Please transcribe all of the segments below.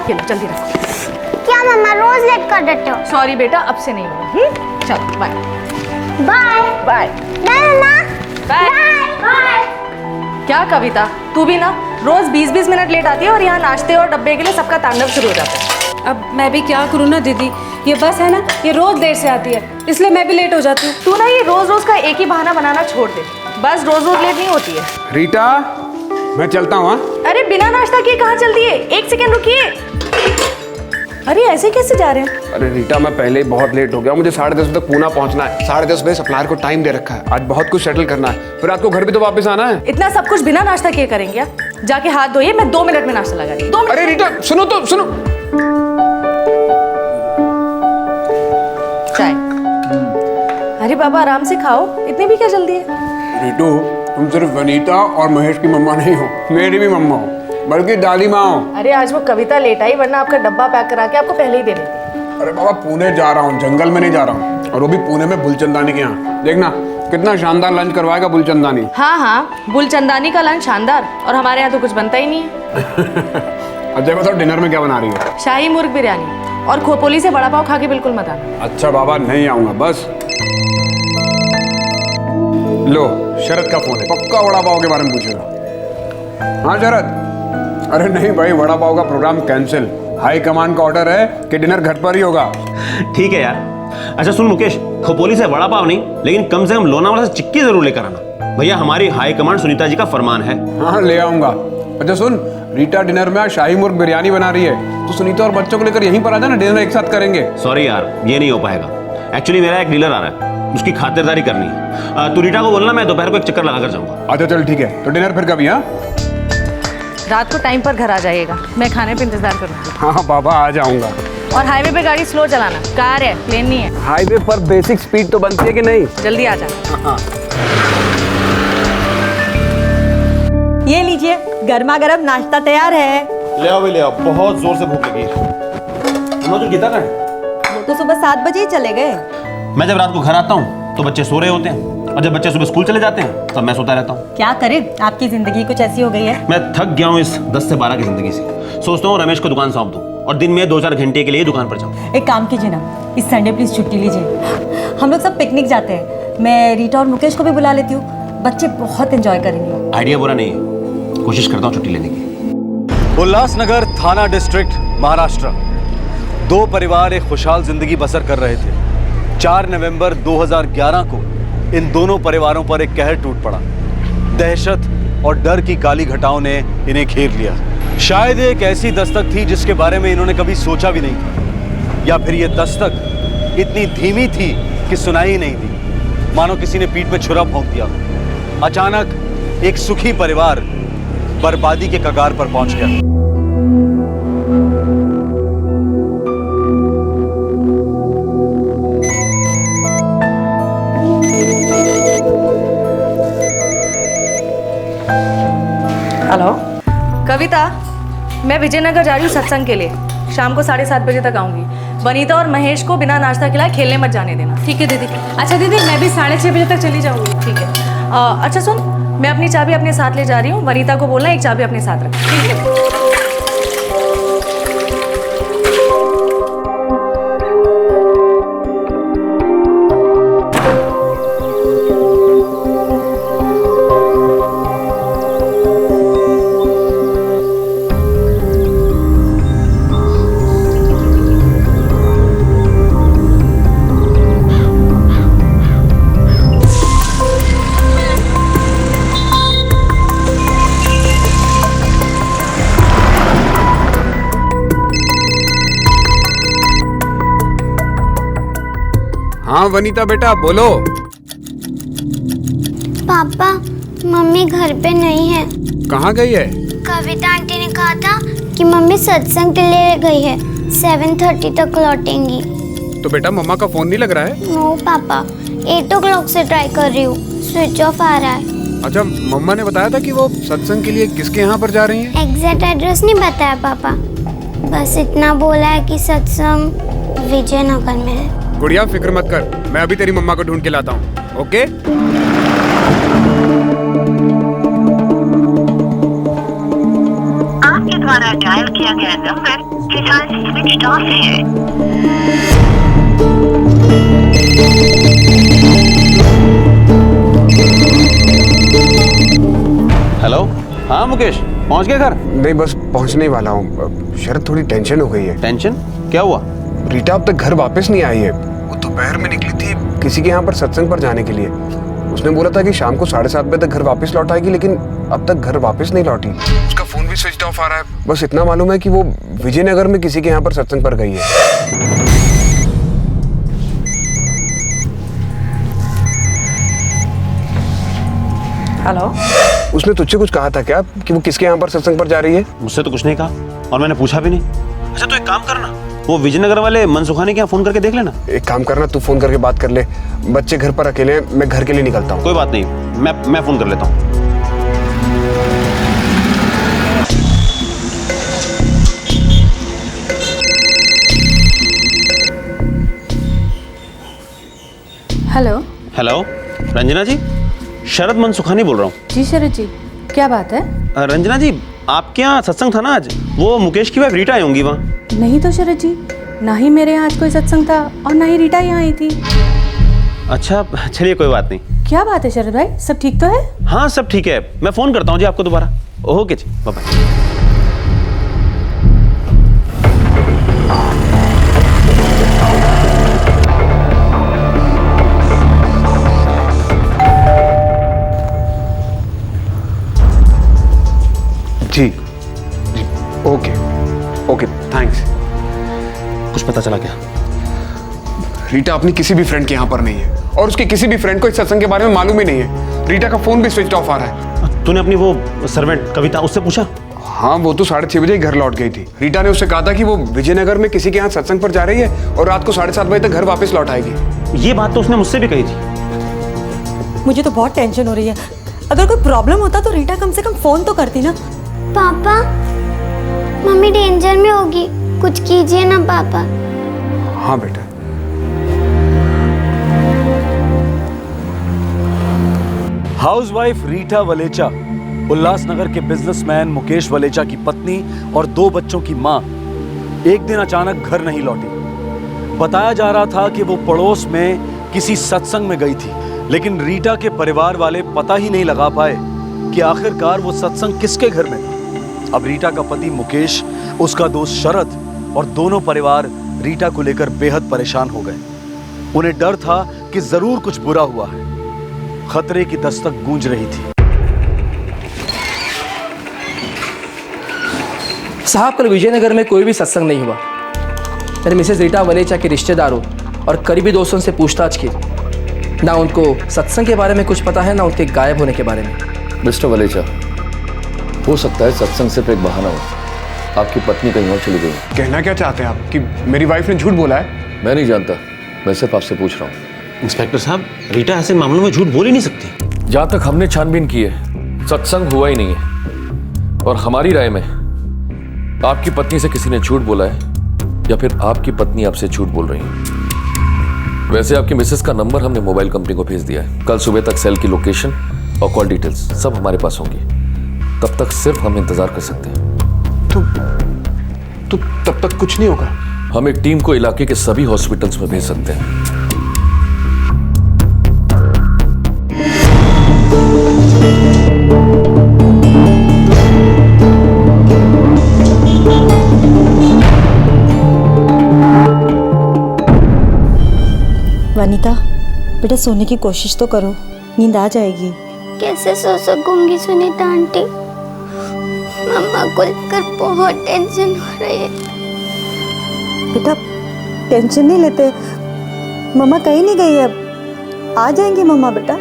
ये लो जल्दी रखो। क्या मम्मा रोज लेट कर देते हो? सॉरी बेटा, अब से नहीं होगा। चलो बाय बाय बाय बाय मम्मा बाय। बाय। क्या कविता, तू भी ना रोज 20-20 मिनट लेट आती है और यहाँ नाश्ते और डब्बे के लिए सबका तांडव शुरू हो जाता है। अब मैं भी क्या करूँ ना दीदी, ये बस है ना, ये रोज देर से आती है, इसलिए मैं भी लेट हो जाती हूँ। तू ना ये रोज रोज का एक ही बहाना बनाना छोड़ दे, बस रोज रोज लेट नहीं होती है। रीटा, मैं चलता हूँ। अरे बिना नाश्ता किए कहाँ चलती है? एक सेकंड रुकिए। अरे ऐसे कैसे जा रहे हैं? अरे रीटा, मैं पहले ही बहुत लेट हो गया, मुझे 10:30 तक पूना पहुंचना है। 10:30 बजे सप्लायर को टाइम दे रखा है, आज बहुत कुछ सेटल करना है, फिर रात को घर भी तो वापस आना है। इतना सब कुछ बिना नाश्ता किए करेंगे? जाके हाथ धोइए, मैं 2 मिनट में नाश्ता लगा रही हूँ। अरे रीटा सुनो तो सुनो। चाय। अरे बाबा आराम से खाओ, इतनी भी क्या जल्दी है? रीटू, तुम सिर्फ वनीता और महेश की मम्मा नहीं हो, मेरी भी मम्मा हो, बल्कि दादी माँ हो। अरे आज वो कविता लेट आई, वरना आपका डब्बा पैक करा के आपको पहले ही दे देती। अरे बाबा, पुणे जा रहा हूँ, जंगल में नहीं जा रहा हूँ, और वो भी पुणे में बुलचंदानी के यहाँ। देखना कितना शानदार लंच करवाएगा बुलचंदानी। हाँ हाँ, बुलचंदानी का लंच शानदार, और हमारे यहाँ तो कुछ बनता ही नहीं है। अच्छा बताओ, डिनर में क्या बना रही हो? शाही मुर्ग बिरयानी, और खोपोली से बड़ा पाव खा के बिल्कुल मत आना। अच्छा बाबा, नहीं आऊंगा बस। लो, शरद का फोन है, पक्का वड़ा पाव के बारे में पूछेगा। हाँ शरद। अरे नहीं भाई, वड़ा पाव का प्रोग्राम कैंसिल, हाई कमांड का ऑर्डर है कि डिनर घर पर ही होगा। ठीक है यार। अच्छा सुन मुकेश, खोपोली से वड़ा पाव नहीं, लेकिन कम से कम लोनावाला से चिक्की जरूर लेकर आना। भैया हमारी हाई कमांड सुनीता जी का फरमान है। हाँ ले आऊंगा। अच्छा सुन, रीटा डिनर में आज शाही मुर्ग बिरयानी बना रही है, तो सुनीता और बच्चों को लेकर यहीं पर आ जाना, डिनर एक साथ करेंगे। सॉरी यार, ये नहीं हो पाएगा। एक्चुअली मेरा एक डीलर आ रहा है, उसकी खातिरदारी करनी है। तू रीटा को बोलना, मैं दोपहर को एक चक्कर लगा कर जाऊंगा। अच्छा चल ठीक है, तो डिनर फिर कभी? हाँ रात को टाइम पर घर आ जाइएगा, मैं खाने पे इंतजार करूँगी। हाँ बाबा, आ जाऊंगा। और हाईवे पे गाड़ी स्लो चलाना, कार है, प्लेन नहीं है। हाईवे पर बेसिक स्पीड तो बनती है कि नहीं? जल्दी आ जाना। ये लीजिए, गर्मा गर्म नाश्ता तैयार है। ले आओ ले आओ, बहुत जोर से भूख लगी है। तो गीता कहाँ है? वो तो सुबह 7 बजे ही चले गए। मैं जब रात को घर आता हूँ तो बच्चे सो रहे होते हैं, और जब बच्चे सुबह स्कूल चले जाते हैं तब मैं सोता रहता हूँ। क्या करें, आपकी जिंदगी कुछ ऐसी हो गई है। मैं थक गया हूँ इस 10 से 12 की जिंदगी से। सोचता हूँ रमेश को दुकान सौंप दूँ और दिन में 2-4 घंटे के लिए दुकान पर जाऊँ। एक काम कीजिए ना, इस संडे प्लीज छुट्टी लीजिए, हम लोग सब पिकनिक जाते हैं। मैं रीटा और मुकेश को भी बुला लेती हूँ, बच्चे बहुत एंजॉय करेंगे। आइडिया बुरा नहीं है, कोशिश करता हूँ छुट्टी लेने की। उल्लासनगर थाना डिस्ट्रिक्ट, महाराष्ट्र। 2 परिवार एक खुशहाल जिंदगी बसर कर रहे थे। 4 नवंबर 2011 को इन दोनों परिवारों पर एक कहर टूट पड़ा। दहशत और डर की काली घटाओं ने इन्हें घेर लिया। शायद एक ऐसी दस्तक थी जिसके बारे में इन्होंने कभी सोचा भी नहीं था, या फिर ये दस्तक इतनी धीमी थी कि सुनाई ही नहीं दी, मानो किसी ने पीठ में छुरा भोंक दिया। अचानक एक सुखी परिवार बर्बादी के कगार पर पहुंच गया। हेलो कविता, मैं विजयनगर जा रही हूँ सत्संग के लिए, शाम को 7:30 बजे तक आऊँगी। वनीता और महेश को बिना नाश्ता खिलाए खेलने मत जाने देना। ठीक है दीदी। अच्छा दीदी, मैं भी 6:30 बजे तक चली जाऊंगी। ठीक है। अच्छा सुन, मैं अपनी चाबी अपने साथ ले जा रही हूँ, वनीता को बोलना एक चाबी अपने साथ रख। ठीक है। हाँ वनीता बेटा बोलो। पापा, मम्मी घर पे नहीं है। कहाँ गई है? कविता आंटी ने कहा था कि मम्मी सत्संग के लिए गई है, 7:30 तक लौटेंगी। तो बेटा मम्मा का फोन नहीं लग रहा है? नो पापा, 8 o'clock से ट्राई कर रही हूँ, स्विच ऑफ आ रहा है। अच्छा, मम्मा ने बताया था कि वो सत्संग के लिए किसके यहाँ पर जा रही हैं? एग्जैक्ट एड्रेस नहीं बताया पापा, बस इतना बोला है कि सत्संग विजयनगर में है। गुड़िया फिक्र मत कर, मैं अभी तेरी मम्मा को ढूंढ के लाता हूँ। ओके? आपके द्वारा डायल किया गया नंबर फिलहाल स्विच ऑफ है। हेलो, हाँ मुकेश, पहुंच गए घर? नहीं, बस पहुंचने ही वाला हूँ। शरद, थोड़ी टेंशन हो गई है। टेंशन? क्या हुआ? रीटा अब तक घर वापस नहीं आई है। वो दोपहर में निकली थी किसी के यहाँ पर सत्संग पर जाने के लिए। उसने बोला था कि शाम को 7:30 बजे तक घर वापस लौट आएगी, लेकिन अब तक घर वापस नहीं लौटी। उसका फोन भी स्विच ऑफ आ रहा है। बस इतना मालूम है कि वो विजयनगर में किसी के यहाँ पर सत्संग पर गई है। हेलो, उसने तुझसे कुछ कहा था क्या कि वो किसके यहाँ पर सत्संग पर जा रही है? मुझसे तो कुछ नहीं कहा और मैंने पूछा भी नहीं। अच्छा, तो एक काम करना, वो विजयनगर वाले मनसुखानी के यहाँ फोन करके देख लेना। एक काम करना, तू फोन करके बात कर ले। बच्चे घर पर अकेले हैं, मैं घर के लिए निकलता हूँ। कोई बात नहीं, मैं फोन कर लेता हूँ। हेलो। हेलो, रंजना जी, शरद मनसुखानी बोल रहा हूँ। जी शरद जी, क्या बात है? रंजना जी, आपके यहाँ सत्संग था ना आज? वो मुकेश की वाइफ रीटा आई होंगी वहाँ। नहीं तो शरद जी, ना ही मेरे यहाँ आज कोई सत्संग था और ना ही रीटा यहाँ आई थी। अच्छा, चलिए कोई बात नहीं। क्या बात है शरद भाई, सब ठीक तो है? हाँ, सब ठीक है। मैं फोन करता हूँ जी आपको दोबारा। ओके जी, बाय बाय। जी जी, ओके ओके, थैंक्स। कुछ पता चला क्या? रीटा अपनी किसी भी फ्रेंड के यहाँ पर नहीं है और उसके किसी भी फ्रेंड को इस सत्संग के बारे में मालूम ही नहीं है। रीटा का फोन भी स्विच ऑफ आ रहा है। तूने अपनी वो सर्वेंट कविता उससे पूछा? हाँ, वो तो 6:30 बजे ही घर लौट गई थी। रीटा ने उससे कहा था कि वो विजयनगर में किसी के यहाँ सत्संग पर जा रही है और रात को 7:30 बजे तक घर वापस लौट आएगी। ये बात तो उसने मुझसे भी कही थी। मुझे तो बहुत टेंशन हो रही है। अगर कोई प्रॉब्लम होता तो रीटा कम से कम फोन तो करती ना। पापा, मम्मी डेंजर में होगी, कुछ कीजिए ना पापा। हाँ बेटा। हाउसवाइफ रीटा वलेचा, उल्लासनगर के बिजनेसमैन मुकेश वलेचा की पत्नी और 2 बच्चों की मां एक दिन अचानक घर नहीं लौटी। बताया जा रहा था कि वो पड़ोस में किसी सत्संग में गई थी, लेकिन रीटा के परिवार वाले पता ही नहीं लगा पाए कि आखिरकार वो सत्संग किसके घर में था। अब रीटा का पति मुकेश, उसका दोस्त शरद और दोनों परिवार रीटा को लेकर बेहद परेशान हो गए। उन्हें डर था कि जरूर कुछ बुरा हुआ है। खतरे की दस्तक गूंज रही थी। साहब, कल विजयनगर में कोई भी सत्संग नहीं हुआ। मैंने मिसेज रीटा वलेचा के रिश्तेदारों और करीबी दोस्तों से पूछताछ की। ना उनको सत्संग के बारे में कुछ पता है, ना उनके गायब होने के बारे में। मिस्टर वलेचा, हो सकता है सत्संग सिर्फ एक बहाना हो। आपकी पत्नी कहीं और चली गई। कहना क्या चाहते हैं आप कि मेरी वाइफ ने झूठ बोला है? मैं नहीं जानता, मैं सिर्फ आपसे पूछ रहा हूँ। इंस्पेक्टर साहब, रीटा ऐसे मामलों में झूठ बोल ही नहीं सकती। जहाँ तक हमने छानबीन की है, सत्संग हुआ ही नहीं है। और हमारी राय में आपकी पत्नी से किसी ने झूठ बोला है या फिर आपकी पत्नी आपसे झूठ बोल रही है। वैसे आपकी मिसेस का नंबर हमने मोबाइल कंपनी को भेज दिया है। कल सुबह तक सेल की लोकेशन और कॉल डिटेल्स सब हमारे पास होंगी। तब तक सिर्फ हम इंतजार कर सकते हैं। तो तब तक कुछ नहीं होगा? हम एक टीम को इलाके के सभी हॉस्पिटल्स में भेज सकते हैं। वनीता, बेटा सोने की कोशिश तो करो, नींद आ जाएगी। कैसे सो सकूंगी सुनीता आंटी? मम्मा को लेकर बहुत टेंशन हो रही है। बेटा टेंशन नहीं लेते, मम्मा कहीं नहीं गई है, आ जाएंगी मम्मा। बेटा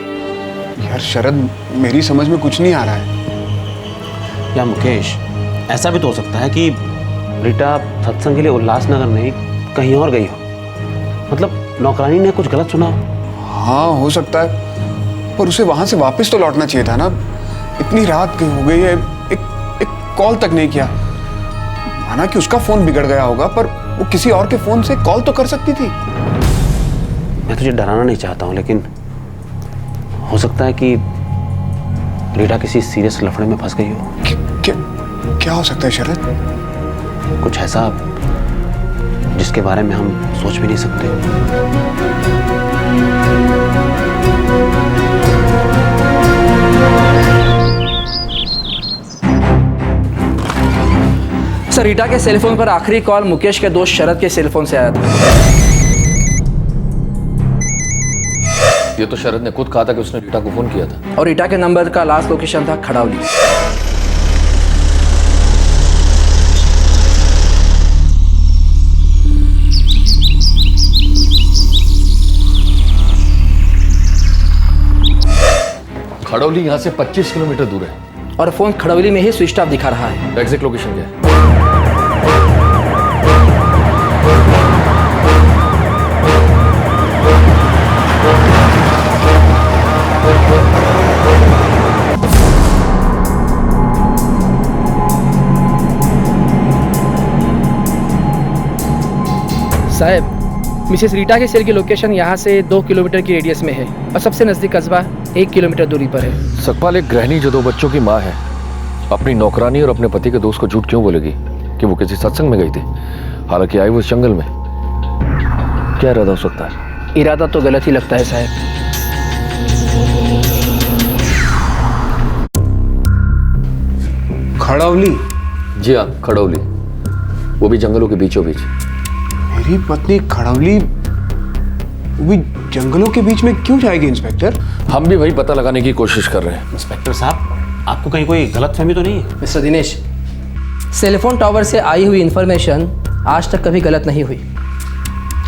यार शरद, मेरी समझ में कुछ नहीं आ रहा है। या मुकेश, ऐसा भी तो हो सकता है कि रीटा सत्संग के लिए उल्लासनगर नहीं कहीं और गई हो। मतलब नौकरानी ने कुछ गलत सुना। हाँ, हो सकता है, पर उसे वहां से वापस तो लौटना चाहिए था ना। इतनी रात हो गई है, एक कॉल तक नहीं किया। माना कि उसका फोन बिगड़ गया होगा, पर वो किसी और के फोन से कॉल तो कर सकती थी। मैं तुझे डराना नहीं चाहता हूँ, लेकिन हो सकता है कि रीटा किसी सीरियस लफड़े में फंस गई हो। क्या हो सकता है शरद? कुछ ऐसा जिसके बारे में हम सोच भी नहीं सकते। सर, रीटा के सेलफोन पर आखिरी कॉल मुकेश के दोस्त शरद के सेलफोन से आया था। ये तो शरद ने खुद कहा था कि उसने रीटा को फोन किया था। और रीटा के नंबर का लास्ट लोकेशन था खड़ावली। खड़ौली यहाँ से 25 किलोमीटर दूर है। और फोन खड़ौली में ही स्विच ऑफ दिखा रहा है। एग्जैक्ट लोकेशन क्या है? साहब, मिसेस रीटा के सेल की लोकेशन यहाँ से 2 किलोमीटर की रेडियस में है और सबसे नज़दीक कस्बा 1 किलोमीटर दूरी पर है। सकपाल, एक गृहिणी जो 2 बच्चों की माँ है अपनी नौकरानी और अपने पति के दोस्त को झूठ क्यों बोलेगी कि वो किसी सत्संग में गई थी, हालांकि आई वो इस जंगल में? क्या इरादा हो सकता है? इरादा तो गलत ही लगता है साहब। खड़ौली? जी हाँ, खड़ौली, वो भी जंगलों के बीचों बीच। मेरी पत्नी खड़ौली वो भी जंगलों के बीच में क्यों जाएगी इंस्पेक्टर? हम भी वही पता लगाने की कोशिश कर रहे हैं। इंस्पेक्टर साहब, आपको कहीं कोई गलतफहमी तो नहीं है? मिस्टर दिनेश, सेलफोन टावर से आई हुई इंफॉर्मेशन आज तक कभी गलत नहीं हुई।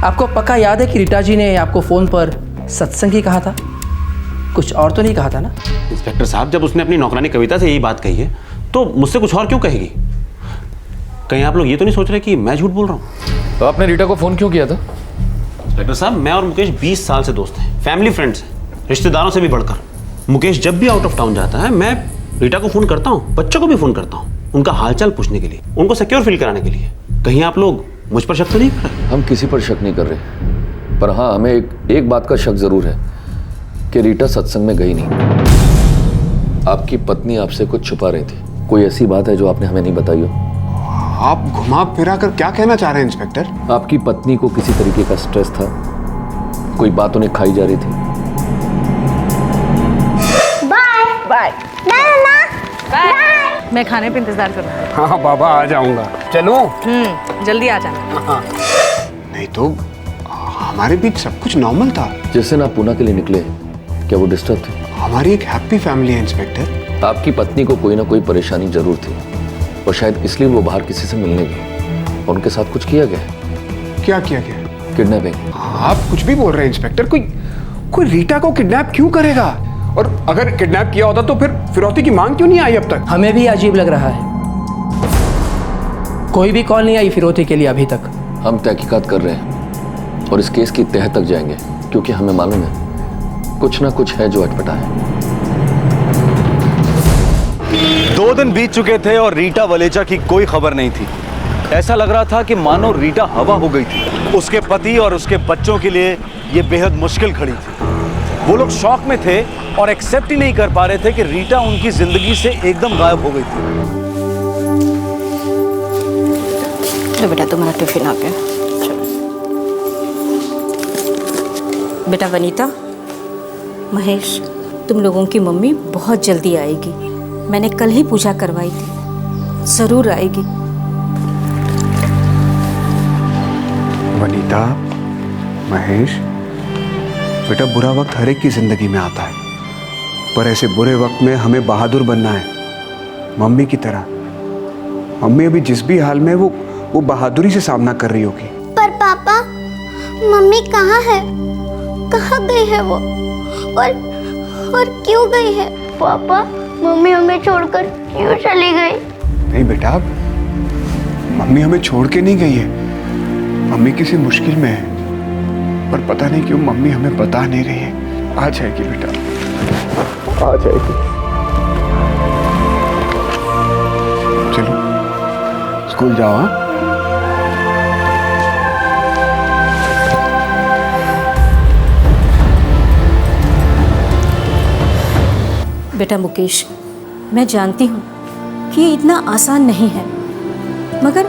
आपको पक्का याद है कि रीटा जी ने आपको फ़ोन पर सत्संग ही कहा था, कुछ और तो नहीं कहा था ना? इंस्पेक्टर साहब, जब उसने अपनी नौकरानी कविता से यही बात कही है तो मुझसे कुछ और क्यों कहेगी? कहीं आप लोग ये तो नहीं सोच रहे कि मैं झूठ बोल रहा हूँ? तो आपने रीटा को फोन क्यों किया था? इंस्पेक्टर साहब, मैं और मुकेश 20 साल से दोस्त हैं, फैमिली फ्रेंड्स हैं, रिश्तेदारों से भी बढ़कर। मुकेश जब भी आउट ऑफ टाउन जाता है मैं रीटा को फ़ोन करता हूँ, बच्चों को भी फ़ोन करता हूँ, उनका हालचाल पूछने के लिए, उनको सिक्योर फील कराने के लिए। कहीं आप लोग मुझ पर शक तो नहीं कर रहे? हम किसी पर शक नहीं कर रहे, पर हाँ, हमें एक बात का शक जरूर है कि रीटा सत्संग में गई नहीं। आपकी पत्नी आपसे कुछ छुपा रही थी। कोई ऐसी बात है जो आपने हमें नहीं बताई हो? आप घुमा फिरा कर क्या कहना चाह रहे हैं इंस्पेक्टर? आपकी पत्नी को किसी तरीके का स्ट्रेस था, कोई बात उन्हें खाई जा रही थी। Bye bye bye. मैं खाने पे इंतजार कर रहा हूँ। हाँ बाबा, आ जाऊंगा। चलो। जल्दी आ जाना। नहीं तो हमारे बीच सब कुछ नॉर्मल था। जिस दिन आप पूना के लिए निकले, क्या वो डिस्टर्ब थे? हमारी एक हैप्पी फैमिली है इंस्पेक्टर। आपकी पत्नी को कोई ना कोई परेशानी जरूर थी और शायद इसलिए वो बाहर किसी से मिलने गई और उनके साथ कुछ किया गया। क्या किया गया? किडनैपिंग। आप कुछ भी बोल रहे हैं इंस्पेक्टर। कोई रीटा को किडनैप क्यों करेगा? और अगर किडनैप किया होता तो फिर फिरौती की मांग क्यों नहीं आई अब तक? हमें भी अजीब लग रहा है, कोई भी कॉल नहीं आई फिरौती के लिए अभी तक। हम तहकीकात कर रहे हैं और इस केस की तह तक जाएंगे, क्योंकि हमें मालूम है कुछ ना कुछ है जो अटपटा है। 2 दिन बीत चुके थे और रीटा वलेचा की कोई खबर नहीं थी। ऐसा लग रहा था कि मानो रीटा हवा हो गई थी। उसके पति और उसके बच्चों के लिए ये बेहद मुश्किल घड़ी थी। वो लोग शॉक में थे और एक्सेप्ट ही नहीं कर पा रहे थे कि रीटा उनकी जिंदगी से एकदम गायब हो गई थी। लो बेटा, तुम्हारा टिफिन आ गया। बेटा वनीता, महेश, तुम लोगों की मम्मी बहुत जल्दी आएगी। मैंने कल ही पूजा करवाई थी, जरूर आएगी। वनीता, महेश, बेटा बुरा वक्त हर एक की जिंदगी में आता है, पर ऐसे बुरे वक्त में हमें बहादुर बनना है, मम्मी की तरह। मम्मी अभी जिस भी हाल में वो बहादुरी से सामना कर रही होगी। पर पापा, मम्मी कहाँ है? कहाँ गई है वो? और क्यों गई है? पापा, मम्मी हमें छोड़कर क्यों चली गई? नहीं बेटा, मम्मी हमें छोड़ के नहीं गई है। मम्मी किसी मुश्किल में है, पर पता नहीं क्यों मम्मी हमें बता नहीं रही है। आ जाएगी बेटा, आ जाएगी। चलो स्कूल जाओ। हाँ, बेटा मुकेश, मैं जानती हूँ कि ये इतना आसान नहीं है, मगर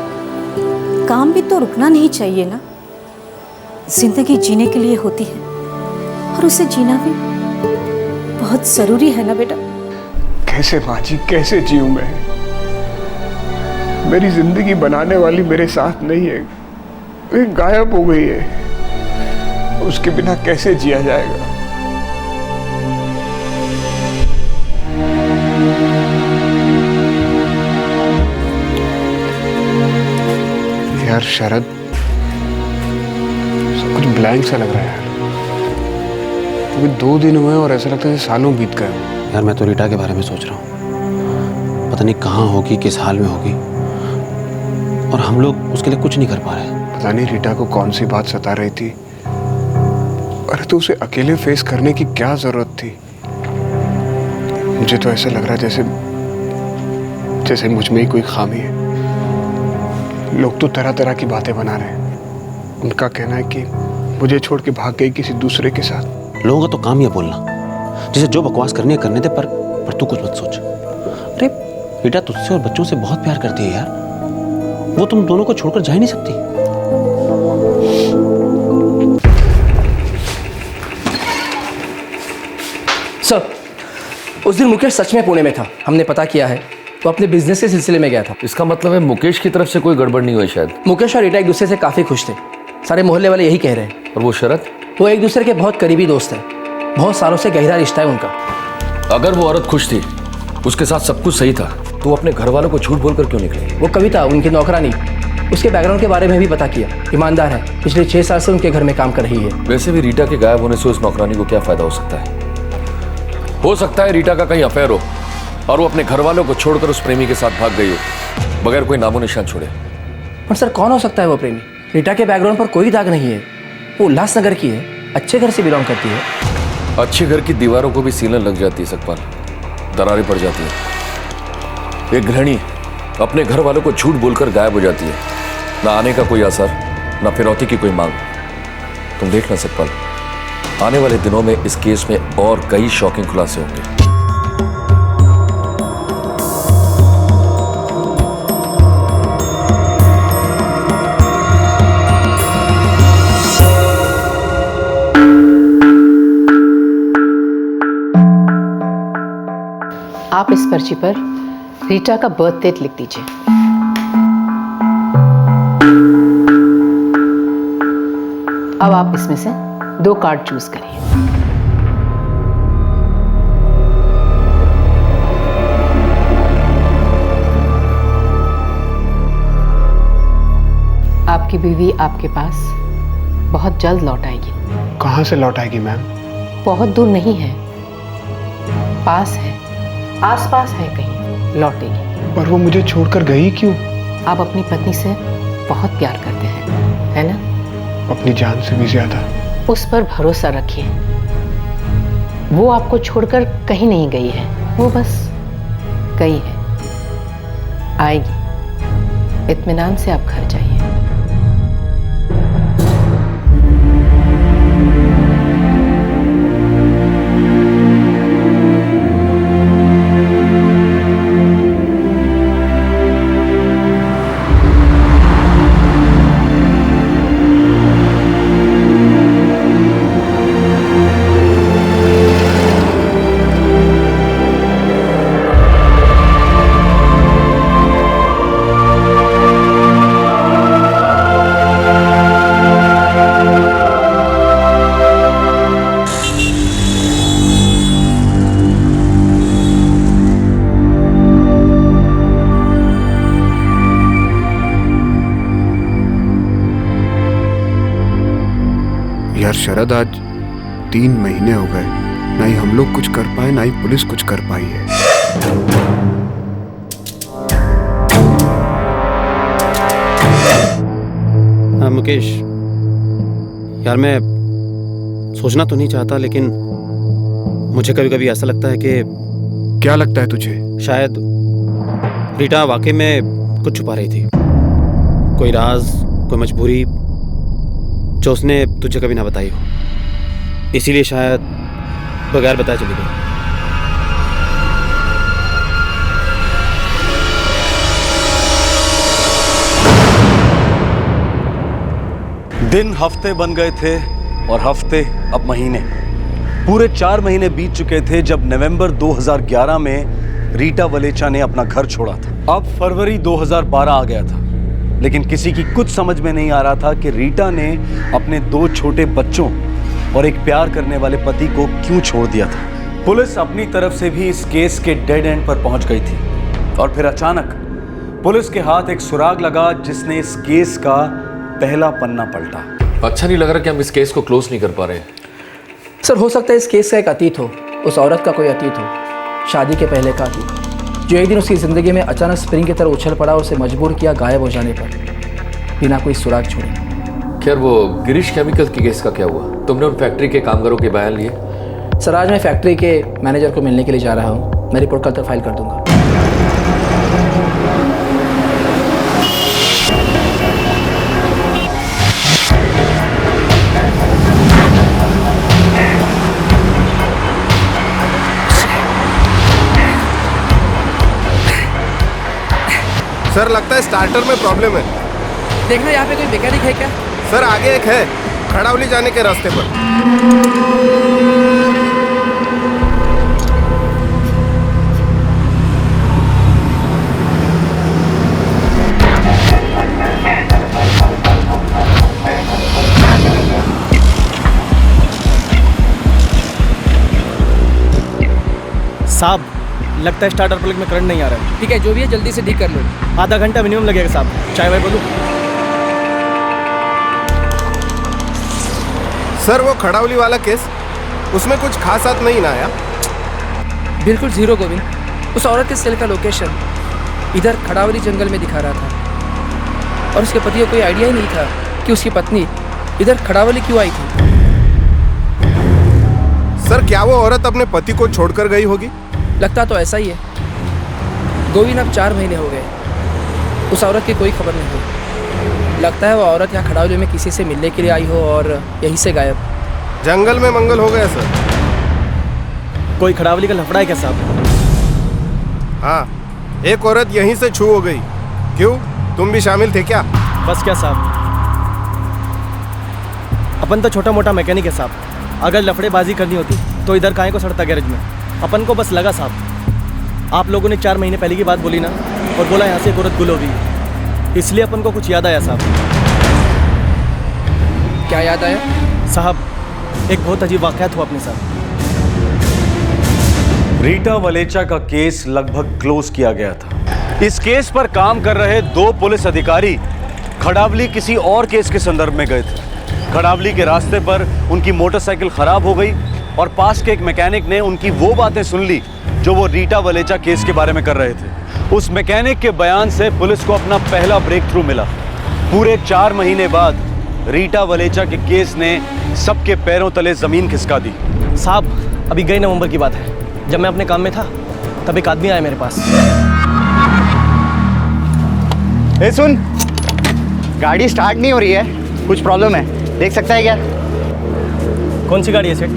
काम भी तो रुकना नहीं चाहिए ना। जिंदगी जीने के लिए होती है और उसे जीना भी बहुत जरूरी है ना बेटा। कैसे माँ जी, कैसे जीऊं मैं? मेरी जिंदगी बनाने वाली मेरे साथ नहीं है, वो गायब हो गई है। उसके बिना कैसे जिया जाएगा? यार शरद, सब कुछ ब्लैंक सा लग रहा है यार। अभी 2 दिन हुए और ऐसा लगता है जैसे सालों बीत गए। यार मैं तो रीटा के बारे में सोच रहा हूँ, पता नहीं कहाँ होगी, किस हाल में होगी, और हम लोग उसके लिए कुछ नहीं कर पा रहे। पता नहीं रीटा को कौन सी बात सता रही थी। अरे तो उसे अकेले फेस करने की क्या जरूरत थी? मुझे तो ऐसा लग रहा है जैसे मुझ में ही कोई खामी है। लोग तो तरह तरह की बातें बना रहे हैं। उनका कहना है कि मुझे छोड़ के भाग गई किसी दूसरे के साथ। लोगों का तो काम ही है बोलना, जिसे जो बकवास करनी है करने दे, पर तू कुछ मत सोच। अरे बेटा तुझसे और बच्चों से बहुत प्यार करती है यार, वो तुम दोनों को छोड़कर जा ही नहीं सकती। सर, उस दिन मुकेश सच में पुणे में था, हमने पता किया है। वो अपने बिजनेस के सिलसिले में गया था। इसका मतलब है मुकेश की तरफ से कोई गड़बड़ नहीं हुई शायद। मुकेश और रीटा एक दूसरे से काफी खुश थे, सारे मोहल्ले वाले यही कह रहे हैं। और वो शरद? वो एक दूसरे के बहुत करीबी दोस्त हैं, बहुत सालों से गहरा रिश्ता है उनका। अगर वो औरत खुश थी, उसके साथ सब कुछ सही था, तो वो अपने घर वालों को झूठ बोलकर क्यों निकली? वो कविता उनकी नौकरानी, उसके बैकग्राउंड के बारे में भी पता किया। ईमानदार है, पिछले 6 साल से उनके घर में काम कर रही है। वैसे भी रीटा के गायब होने से उस नौकरानी को क्या फायदा हो सकता है? हो सकता है रीटा का कहीं अफेयर हो और वो अपने घर वालों को छोड़कर उस प्रेमी के साथ भाग गई हो, बगैर कोई नामो निशान छोड़े। पर सर, कौन हो सकता है वो प्रेमी? रीटा के बैकग्राउंड पर कोई दाग नहीं है। वो उल्लासनगर की है, अच्छे घर से बिलोंग करती है। अच्छे घर की दीवारों को भी सीलन लग जाती है सकपाल, दरारें पड़ जाती है। एक गृहिणी अपने घर वालों को झूठ बोलकर गायब हो जाती है, ना आने का कोई असर, ना फिरौती की कोई मांग। तुम देखना सकपाल, आने वाले दिनों में इस केस में और कई शॉकिंग खुलासे होंगे। आप इस पर्ची पर रीटा का बर्थ डेट लिख दीजिए। अब आप इसमें से 2 कार्ड चूज करिए। आपकी बीवी आपके पास बहुत जल्द लौट आएगी। कहाँ से लौट आएगी मैम? बहुत दूर नहीं है, पास है, आसपास है, कहीं लौटेगी। पर वो मुझे छोड़कर गई क्यों? आप अपनी पत्नी से बहुत प्यार करते हैं, है ना? अपनी जान से भी ज्यादा। उस पर भरोसा रखिए, वो आपको छोड़कर कहीं नहीं गई है, वो बस गई है, आएगी। इत्मीनान से आप घर जाइए। यार शरद, आज 3 महीने हो गए, ना ही हम लोग कुछ कर पाए, ना ही पुलिस कुछ कर पाई है। हाँ मुकेश, यार मैं सोचना तो नहीं चाहता, लेकिन मुझे कभी कभी ऐसा लगता है कि... क्या लगता है तुझे? शायद रीटा वाकई में कुछ छुपा रही थी, कोई राज, कोई मजबूरी जो उसने तुझे कभी ना बताई हो, इसीलिए शायद बगैर बताए चली गई। दिन हफ्ते बन गए थे और हफ्ते अब महीने। पूरे 4 महीने बीत चुके थे जब नवंबर 2011 में रीटा वलेचा ने अपना घर छोड़ा था। अब फरवरी 2012 आ गया था, लेकिन किसी की कुछ समझ में नहीं आ रहा था कि रीटा ने अपने 2 छोटे बच्चों और एक प्यार करने वाले पति को क्यों छोड़ दिया था। पुलिस अपनी तरफ से भी इस केस के डेड एंड पर पहुंच गई थी और फिर अचानक पुलिस के हाथ एक सुराग लगा जिसने इस केस का पहला पन्ना पलटा। अच्छा नहीं लग रहा कि हम इस केस को क्लोज नहीं कर पा रहे हैं। सर हो सकता है इस केस का एक अतीत हो, उस औरत का कोई अतीत हो, शादी के पहले का अतीत, जो एक दिन उसकी ज़िंदगी में अचानक स्प्रिंग की तरह उछल पड़ा और उसे मजबूर किया गायब हो जाने पर बिना कोई सुराग छोड़े। खैर वो गिरीश केमिकल की केस का क्या हुआ? तुमने उन फैक्ट्री के कामगारों के बयान लिए? सर आज मैं फैक्ट्री के मैनेजर को मिलने के लिए जा रहा हूँ। मैं रिपोर्ट कल तक फाइल कर दूंगा। सर लगता है स्टार्टर में प्रॉब्लम है। देखना यहाँ पे कोई मैकेनिक है क्या? सर आगे एक है, खड़ावली जाने के रास्ते पर। साहब लगता है स्टार्टर प्लग में करंट नहीं आ रहा है। ठीक है, जो भी है जल्दी से ठीक कर लो। आधा घंटा मिनिमम लगेगा साहब। चाय वाय बोलूं? सर वो खड़ावली वाला केस, उसमें कुछ खास बात नहीं ना आया? बिल्कुल जीरो गोविंद। उस औरत के सेल का लोकेशन इधर खड़ावली जंगल में दिखा रहा था और उसके पति को कोई आइडिया ही नहीं था कि उसकी पत्नी इधर खड़ावली क्यों आई थी। सर क्या वो औरत अपने पति को छोड़कर गई होगी? लगता तो ऐसा ही है गोविंद। अब 4 महीने हो गए, उस औरत की कोई खबर नहीं हुई। लगता है वो औरत यहाँ खड़ावली में किसी से मिलने के लिए आई हो और यहीं से गायब। जंगल में मंगल हो गया सर। कोई खड़ावली का लफड़ा है क्या साहब? हाँ, एक औरत यहीं से छू हो गई। क्यों, तुम भी शामिल थे क्या? बस क्या साहब, अपन तो छोटा मोटा मैकेनिक है साहब। अगर लफड़ेबाजी करनी होती तो इधर काहे को सड़ता गैरेज में। अपन को बस लगा साहब, आप लोगों ने 4 महीने पहले की बात बोली ना और बोला यहाँ से एक औरत गुल होगी, इसलिए अपन को कुछ याद आया साहब। क्या याद आया? साहब एक बहुत अजीब वाक़यात हुआ अपने साथ। रीटा वलेचा का केस लगभग क्लोज किया गया था। इस केस पर काम कर रहे 2 पुलिस अधिकारी खड़ावली किसी और केस के संदर्भ में गए थे। खड़ावली के रास्ते पर उनकी मोटरसाइकिल खराब हो गई और पास के एक मैकेनिक ने उनकी वो बातें सुन ली जो वो रीटा वलेचा केस के बारे में कर रहे थे। उस मैकेनिक के बयान से पुलिस को अपना पहला ब्रेक थ्रू मिला। पूरे 4 महीने बाद रीटा वलेचा के केस ने सबके पैरों तले जमीन खिसका दी। साहब अभी गई नवंबर की बात है, जब मैं अपने काम में था तब एक आदमी आया मेरे पास। ए सुन, गाड़ी स्टार्ट नहीं हो रही है, कुछ प्रॉब्लम है, देख सकता है क्या? कौन सी गाड़ी है सेठ?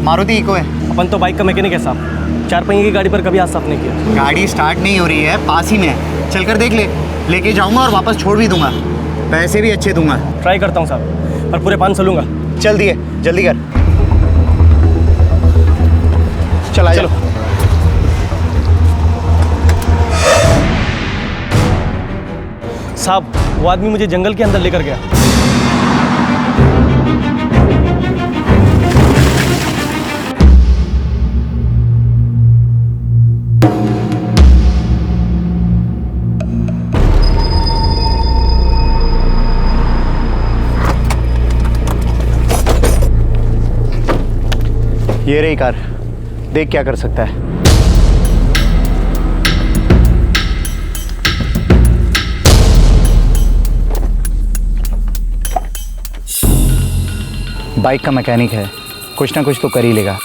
मारुति इको है। अपन तो बाइक का मैकेनिक है साहब, 4 पहिए की गाड़ी पर कभी हाथ साफ नहीं किया। गाड़ी स्टार्ट नहीं हो रही है, पास ही में है, चलकर देख ले। लेके जाऊंगा और वापस छोड़ भी दूंगा, पैसे भी अच्छे दूंगा। ट्राई करता हूँ साहब, पर पूरे 500 लूँगा। चल दिए, जल्दी कर। चला चलो। साहब वो आदमी मुझे जंगल के अंदर लेकर गया। ये रही कार, देख क्या कर सकता है। बाइक का मैकेनिक है, कुछ ना कुछ तो कर ही लेगा।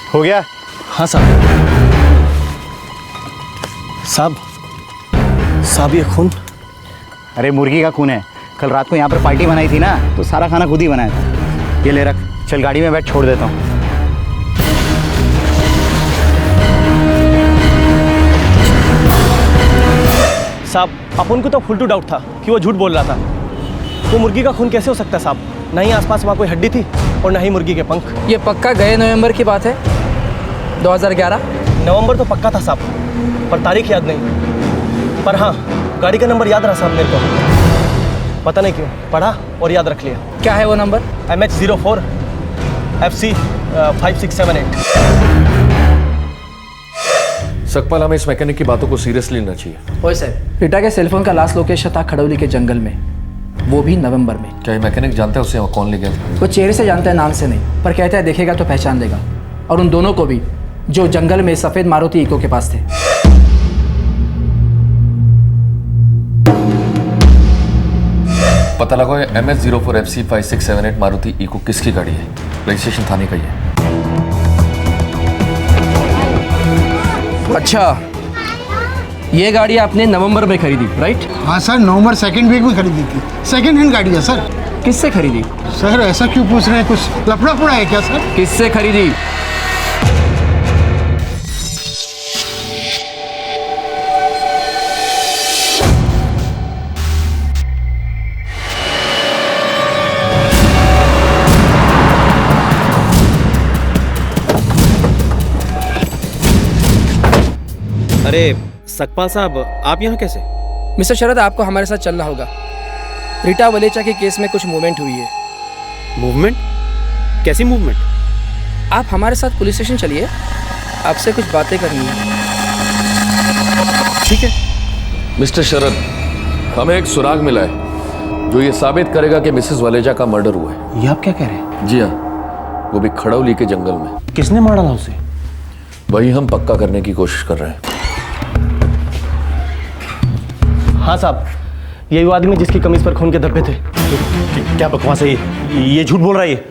हो गया? हाँ साहब। साहब ये खून? अरे मुर्गी का खून है, कल रात को यहाँ पर पार्टी बनाई थी ना, तो सारा खाना खुद ही बनाया था। ये ले रख, चल गाड़ी में बैठ, छोड़ देता हूँ। साहब अपन को तो फुल टू डाउट था कि वो झूठ बोल रहा था। वो मुर्गी का खून कैसे हो सकता है साहब? ना ही आसपास वहाँ कोई हड्डी थी और ना ही मुर्गी के पंख। ये पक्का गए नवंबर की बात है, 2011। नवंबर तो पक्का था साहब, पर तारीख याद नहीं। पर हाँ, गाड़ी का नंबर याद रहा साहब मेरे को। पता नहीं क्यों, पढ़ा और याद रख लिया। क्या है वो नंबर? MH04 FC 5678। सकपाल, हमें इस मैकेनिक की बातों को सीरियसली लेना चाहिए। ओए सर, रीटा के सेलफोन का लास्ट लोकेशन था खड़ौली के जंगल में, वो भी नवंबर में। क्या ये मैकेनिक जानता है उसे कौन ले गया था? वो चेहरे से जानता है, नाम से नहीं, पर कहता है देखेगा तो पहचान लेगा। और उन दोनों को भी, जो जंगल में सफ़ेद मारुति इको के पास थे। पता लगा है MS04 FC 5678 मारुति इको किसकी गाड़ी है? रजिस्ट्रेशन थाने का ही है। अच्छा, ये गाड़ी आपने नवंबर में खरीदी, राइट? हाँ सर, नवंबर सेकेंड वीक में खरीदी थी। सेकेंड हैंड गाड़ी है सर। किससे खरीदी? सर ऐसा क्यों पूछ रहे हैं, कुछ लफड़ा पड़ा है क्या सर? किससे खरीदी? अरे सकपाल साहब, आप यहाँ कैसे? मिस्टर शरद, आपको हमारे साथ चलना होगा। रीटा वलेचा के केस में कुछ मूवमेंट हुई है। मूवमेंट? कैसी मूवमेंट? आप हमारे साथ पुलिस स्टेशन चलिए, आपसे कुछ बातें करनी है। ठीक है। मिस्टर शरद, हमें एक सुराग मिला है जो ये साबित करेगा कि मिसेस वलेजा का मर्डर हुआ है। ये आप क्या कह रहे हैं? जी हाँ, वो भी खड़ौली के जंगल में। किसने मार डाला उसे? वही हम पक्का करने की कोशिश कर रहे हैं। हाँ साहब, यही वो आदमी जिसकी कमीज पर खून के धब्बे थे। क्या बकवास है ये झूठ बोल रहा है ये।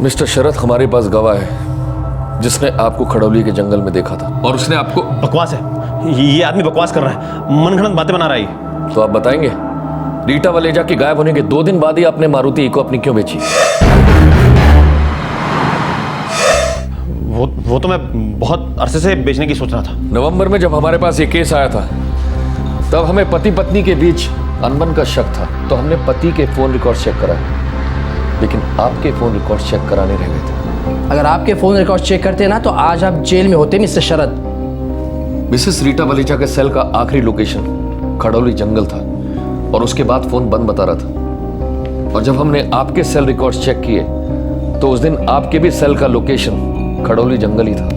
मिस्टर शरद, हमारे पास गवाह है जिसने आपको खड़ौली के जंगल में देखा था और उसने आपको। बकवास है, ये आदमी बकवास कर रहा है, मनगढ़ंत बातें बना रहा है। तो आप बताएंगे, रीटा वलेजा के गायब होने के 2 दिन बाद ही आपने मारुति इको अपनी क्यों बेची? वो तो मैं बहुत अरसे से बेचने की सोच रहा था। नवंबर में जब हमारे पास ये केस आया था, तब हमें पति पत्नी के बीच अनबन का शक था, तो हमने पति के फोन रिकॉर्ड चेक कराए, लेकिन आपके फोन रिकॉर्ड चेक कराने रह गए थे। अगर आपके फोन रिकॉर्ड चेक करते ना, तो आज आप जेल में होते मिस्टर शरद। मिसेस रीटा वलेचा के सेल का आखिरी लोकेशन खड़ौली जंगल था और उसके बाद फोन बंद बता रहा था। और जब हमने आपके सेल रिकॉर्ड्स चेक किए, तो उस दिन आपके भी सेल का लोकेशन खड़ौली जंगल ही था।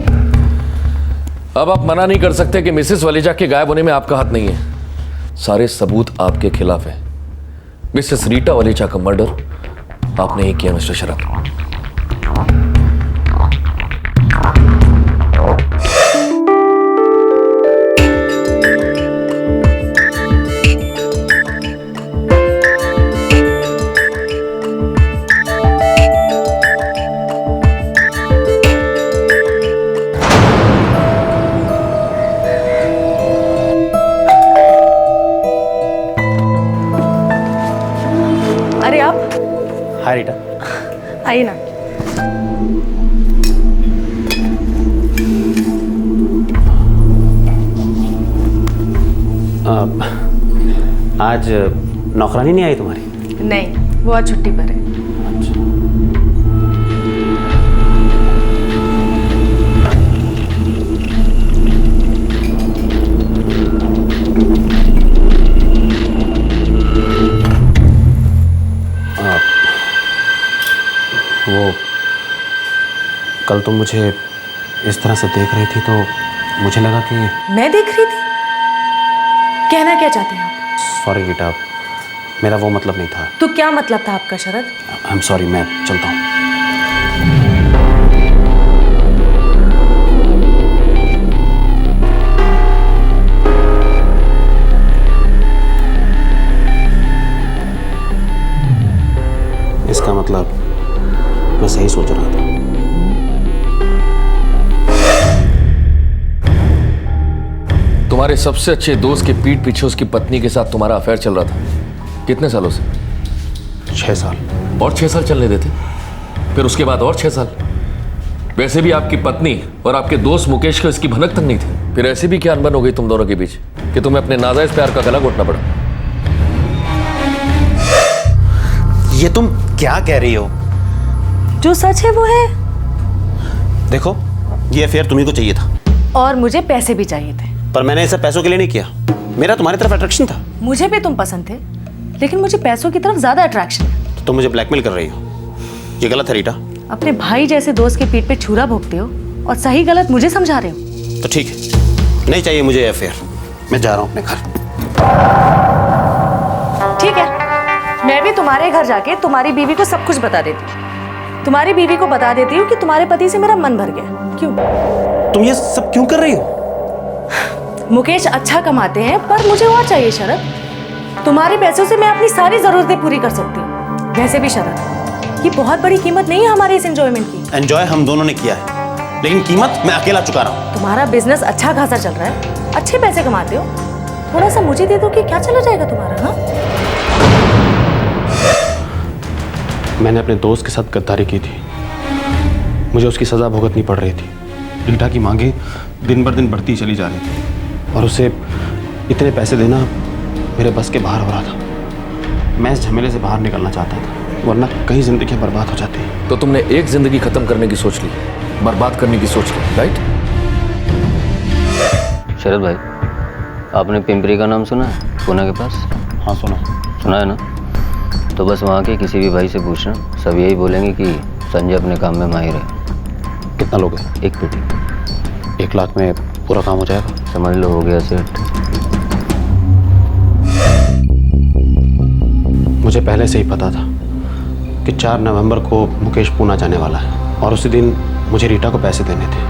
अब आप मना नहीं कर सकते कि मिसेस वलेजा के गायब होने में आपका हाथ नहीं है। सारे सबूत आपके खिलाफ है। मिसेस रीटा वलेचा का मर्डर आपने ही किया मिस्टर शरद। अरे आप हाय रीटा। आइए ना। आज नौकरानी नहीं आई तुम्हारी? नहीं, वो आज छुट्टी पर है। वो कल तुम मुझे इस तरह से देख रही थी, तो मुझे लगा कि मैं देख रही थी? कहना क्या चाहते हैं आप? सॉरी रीटा, मेरा वो मतलब नहीं था। तो क्या मतलब था आपका शरद? आई एम सॉरी, मैं चलता हूँ। ऐसा ही सोच रहा था। तुम्हारे सबसे अच्छे दोस्त के पीठ पीछे उसकी पत्नी के साथ तुम्हारा अफेयर चल रहा था। कितने सालों से? 6 साल। और 6 साल चलने देते, फिर उसके बाद और 6 साल। वैसे भी आपकी पत्नी और आपके दोस्त मुकेश को इसकी भनक तक नहीं थी। फिर ऐसी भी क्या अनबन हो गई तुम दोनों के बीच कि तुम्हें अपने नाजायज प्यार का गला घोटना पड़ा? ये तुम क्या कह रही हो? जो सच है वो है। देखो, ये अफेयर तुम्ही को चाहिए था और मुझे पैसे भी चाहिए थे। पर मैंने इसे पैसों के लिए नहीं किया। मेरा तुम्हारी तरफ अट्रैक्शन था। मुझे भी तुम पसंद थे, लेकिन मुझे पैसों की तरफ ज्यादा अट्रैक्शन है। तो तुम मुझे ब्लैकमेल कर रही हो, ये गलत है रीटा। अपने भाई जैसे दोस्त के पीठ पे छुरा भोंकते हो और सही गलत मुझे समझा रहे हो। तो ठीक है, नहीं चाहिए मुझे ये अफेयर। मैं जा रहा हूं अपने घर। ठीक है, मैं भी तुम्हारे घर जाके तुम्हारी बीवी को सब कुछ बता देती हूँ। तुम्हारी बीवी को बता देती हूँ कि तुम्हारे पति से मेरा मन भर गया। क्यों? तुम ये सब क्यों कर रही हो? मुकेश अच्छा कमाते हैं, पर मुझे और चाहिए शरद। तुम्हारे पैसों से मैं अपनी सारी जरूरतें पूरी कर सकती हूँ। वैसे भी शरद, ये बहुत बड़ी कीमत नहीं है हमारे इस एंजॉयमेंट की। एंजॉय हम दोनों ने किया है, लेकिन कीमत मैं अकेला चुका रहा हूँ। तुम्हारा बिजनेस अच्छा खासा चल रहा है, अच्छे पैसे कमाते हो। थोड़ा सा मुझे दे दो कि क्या चला जाएगा तुम्हारा। हाँ, मैंने अपने दोस्त के साथ गद्दारी की थी। मुझे उसकी सजा भुगतनी पड़ रही थी। रीटा की मांगे दिन बर दिन बढ़ती चली जा रही थी और उसे इतने पैसे देना मेरे बस के बाहर हो रहा था। मैं इस झमेले से बाहर निकलना चाहता था, वरना कई जिंदगियां बर्बाद हो जाती। तो तुमने एक जिंदगी खत्म करने की सोच ली, बर्बाद करने की सोच ली, राइट? शरद भाई, आपने पिंपरी का नाम सुना है? पूना के पास? हाँ सुना। सुना है ना? तो बस वहाँ के किसी भी भाई से पूछना, सब यही बोलेंगे कि संजय अपने काम में माहिर है। कितना लोगे? 1 पेटी। 1 लाख में पूरा काम हो जाएगा? समझ लो हो गया सेठ। मुझे पहले से ही पता था कि 4 नवंबर को मुकेश पूना जाने वाला है और उसी दिन मुझे रीटा को पैसे देने थे।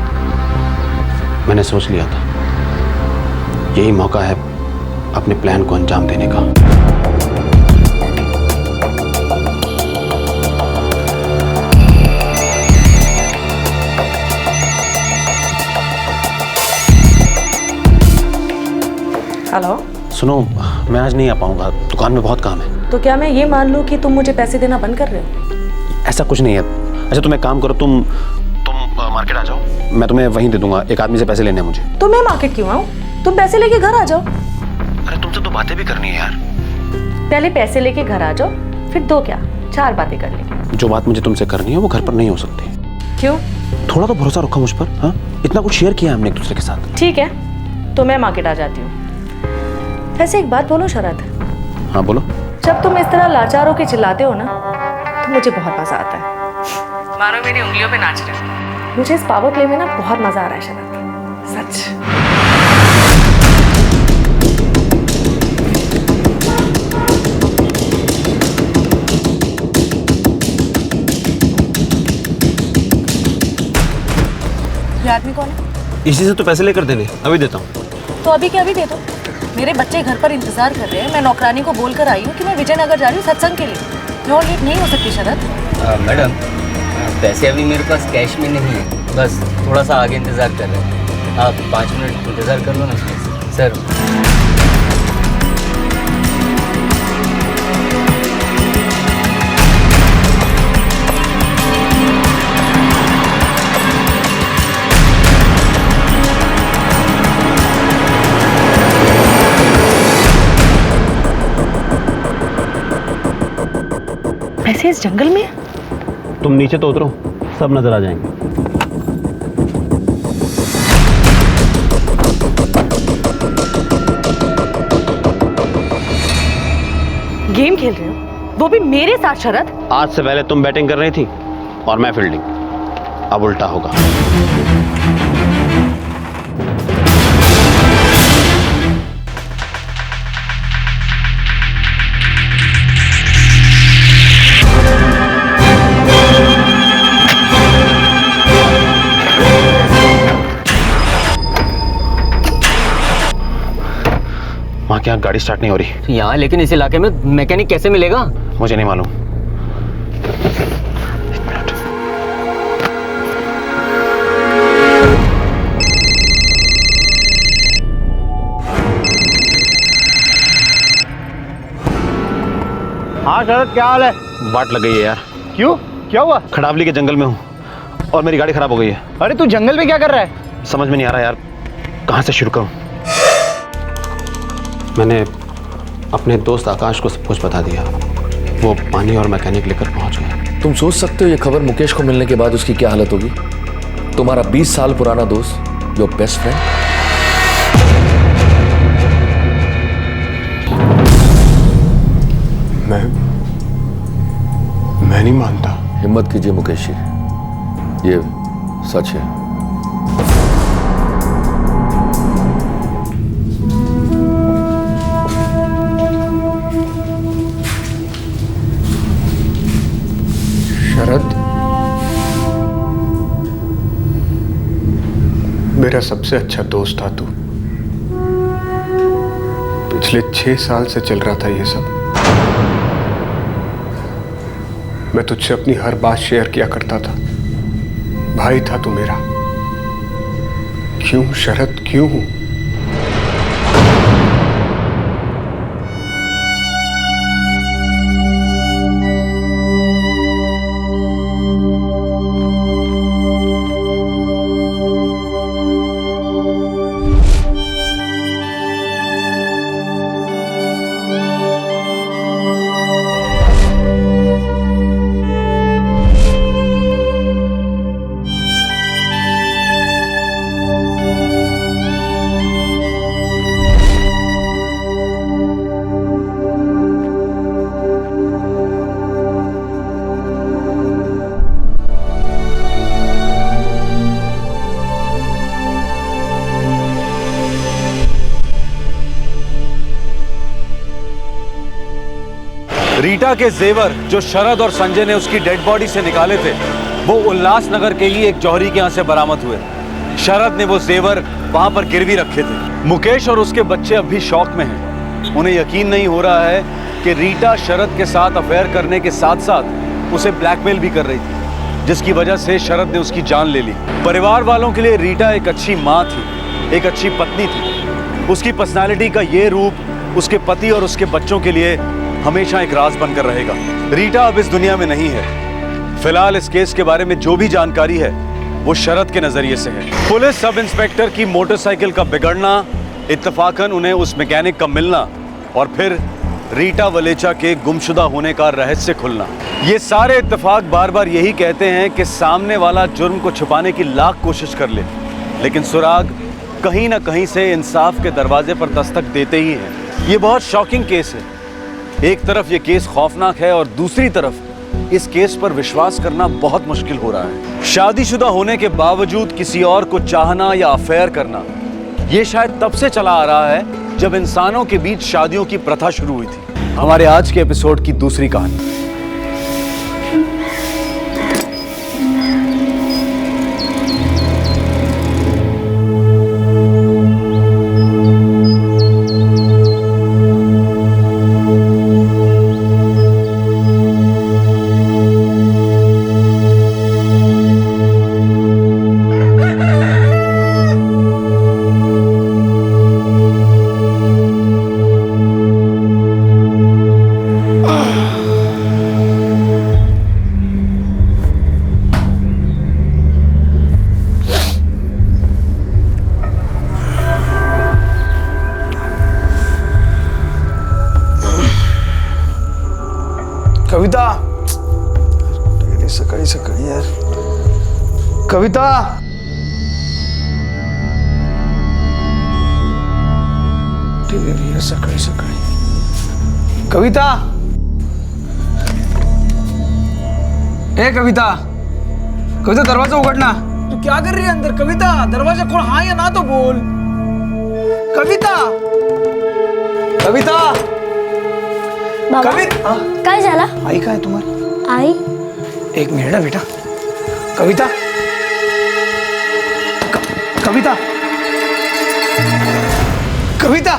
मैंने सोच लिया था यही मौका है अपने प्लान को अंजाम देने का। हेलो। सुनो, मैं आज नहीं आ पाऊंगा, दुकान में बहुत काम है। तो क्या मैं ये मान लूं कि तुम मुझे पैसे देना बंद कर रहे हो? ऐसा कुछ नहीं है। अच्छा तुम एक काम करो, तुम मार्केट आ जाओ, मैं तुम्हें वहीं दे दूंगा। एक आदमी से पैसे लेने हैं मुझे। तो मैं मार्केट क्यों आऊं? तुम पैसे लेके घर आ जाओ। अरे तुमसे तो बातें भी करनी है यार। पहले पैसे लेके घर आ जाओ, फिर 2 क्या 4 बातें कर लेंगे। जो बात मुझे तुमसे करनी है वो घर पर नहीं हो सकती। क्यों? थोड़ा तो भरोसा रखो मुझ पर। हाँ, इतना कुछ शेयर किया हमने एक दूसरे के साथ। ठीक है, तो मैं मार्केट आ जाती हूँ। वैसे एक बात बोलो शरद। हाँ बोलो। जब तुम इस तरह लाचार होके चिल्लाते हो ना, तो मुझे बहुत मजा आता है। मानो मेरी उंगलियों पे नाच रहे हो। मुझे इस पावर प्ले में ना बहुत मजा आ रहा है शरद, सच। ये आदमी कौन है? इसी से तो पैसे लेकर देने, अभी देता हूँ। तो अभी क्या अभी दे दो। मेरे बच्चे घर पर इंतजार कर रहे हैं। मैं नौकरानी को बोल कर आई हूँ कि मैं विजयनगर जा रही हूँ सत्संग के लिए। मैं और लेट नहीं हो सकती शरद। मैडम, पैसे अभी मेरे पास कैश में नहीं है, बस थोड़ा सा आगे इंतज़ार कर रहे हैं। आप 5 मिनट इंतज़ार कर लो ना सर। वैसे इस जंगल में तुम नीचे तो उतरो, सब नजर आ जाएंगे। गेम खेल रहे हो, वो भी मेरे साथ शरद। आज से पहले तुम बैटिंग कर रही थी और मैं फील्डिंग, अब उल्टा होगा। वहाँ क्या गाड़ी स्टार्ट नहीं हो रही? यहाँ, लेकिन इस इलाके में मैकेनिक कैसे मिलेगा? मुझे नहीं मालूम। हाँ शरद, क्या हाल है? बाट लग गई है यार। क्यों, क्या हुआ? खड़ावली के जंगल में हूँ और मेरी गाड़ी खराब हो गई है। अरे तू जंगल में क्या कर रहा है? समझ में नहीं आ रहा यार, कहाँ से शुरू करूँ। मैंने अपने दोस्त आकाश को सब कुछ बता दिया। वो पानी और मैकेनिक लेकर पहुंच गया। तुम सोच सकते हो ये खबर मुकेश को मिलने के बाद उसकी क्या हालत होगी। तुम्हारा 20 साल पुराना दोस्त, योर बेस्ट फ्रेंड। मैं नहीं मानता। हिम्मत कीजिए मुकेश जी, ये सच है। शरद, मेरा सबसे अच्छा दोस्त था तू। पिछले 6 साल से चल रहा था ये सब। मैं तुझसे अपनी हर बात शेयर किया करता था। भाई था तू मेरा। क्यों शरद, क्यों? रीटा के जेवर जो शरद और संजय ने उसकी डेड बॉडी से निकाले थे, वो उल्लासनगर के ही एक जौहरी के यहां से बरामद हुए। शरद ने वो जेवर वहां पर गिरवी रखे थे। मुकेश और उसके बच्चे अब भी शौक में हैं। उन्हें यकीन नहीं हो रहा है कि रीटा शरद के साथ अफेयर करने के साथ साथ उसे ब्लैकमेल भी कर रही थी, जिसकी वजह से शरद ने उसकी जान ले ली। परिवार वालों के लिए रीटा एक अच्छी माँ थी, एक अच्छी पत्नी थी। उसकी पर्सनालिटी का ये रूप उसके पति और उसके बच्चों के लिए हमेशा एक राज बनकर रहेगा। रीटा अब इस दुनिया में नहीं है। फिलहाल इस केस के बारे में जो भी जानकारी है वो शरद के नजरिए से है। पुलिस सब इंस्पेक्टर की मोटरसाइकिल का बिगड़ना, इत्तफाकन उन्हें उस मैकेनिक का मिलना और फिर रीटा वलेचा के गुमशुदा होने का रहस्य खुलना, ये सारे इत्तेफाक बार बार यही कहते हैं कि सामने वाला जुर्म को छुपाने की लाख कोशिश कर ले, लेकिन सुराग कहीं ना कहीं से इंसाफ के दरवाजे पर दस्तक देते ही हैं। ये बहुत शॉकिंग केस है। एक तरफ ये केस खौफनाक है और दूसरी तरफ इस केस पर विश्वास करना बहुत मुश्किल हो रहा है। शादीशुदा होने के बावजूद किसी और को चाहना या अफेयर करना, ये शायद तब से चला आ रहा है जब इंसानों के बीच शादियों की प्रथा शुरू हुई थी। हमारे आज के एपिसोड की दूसरी कहानी। कविता, सकाळी सकाळी यार। कविता, सकाळी सकाळी। कविता, ए कविता, कविता दरवाजा उघड ना। तू क्या कर रही है अंदर? कविता दरवाजा खोल, हाँ या ना तो बोल। कविता, कविता, बाबा, काय झाला? आई काय तुम्हारी? आई? एक मिनट है बेटा। कविता, कविता, कविता,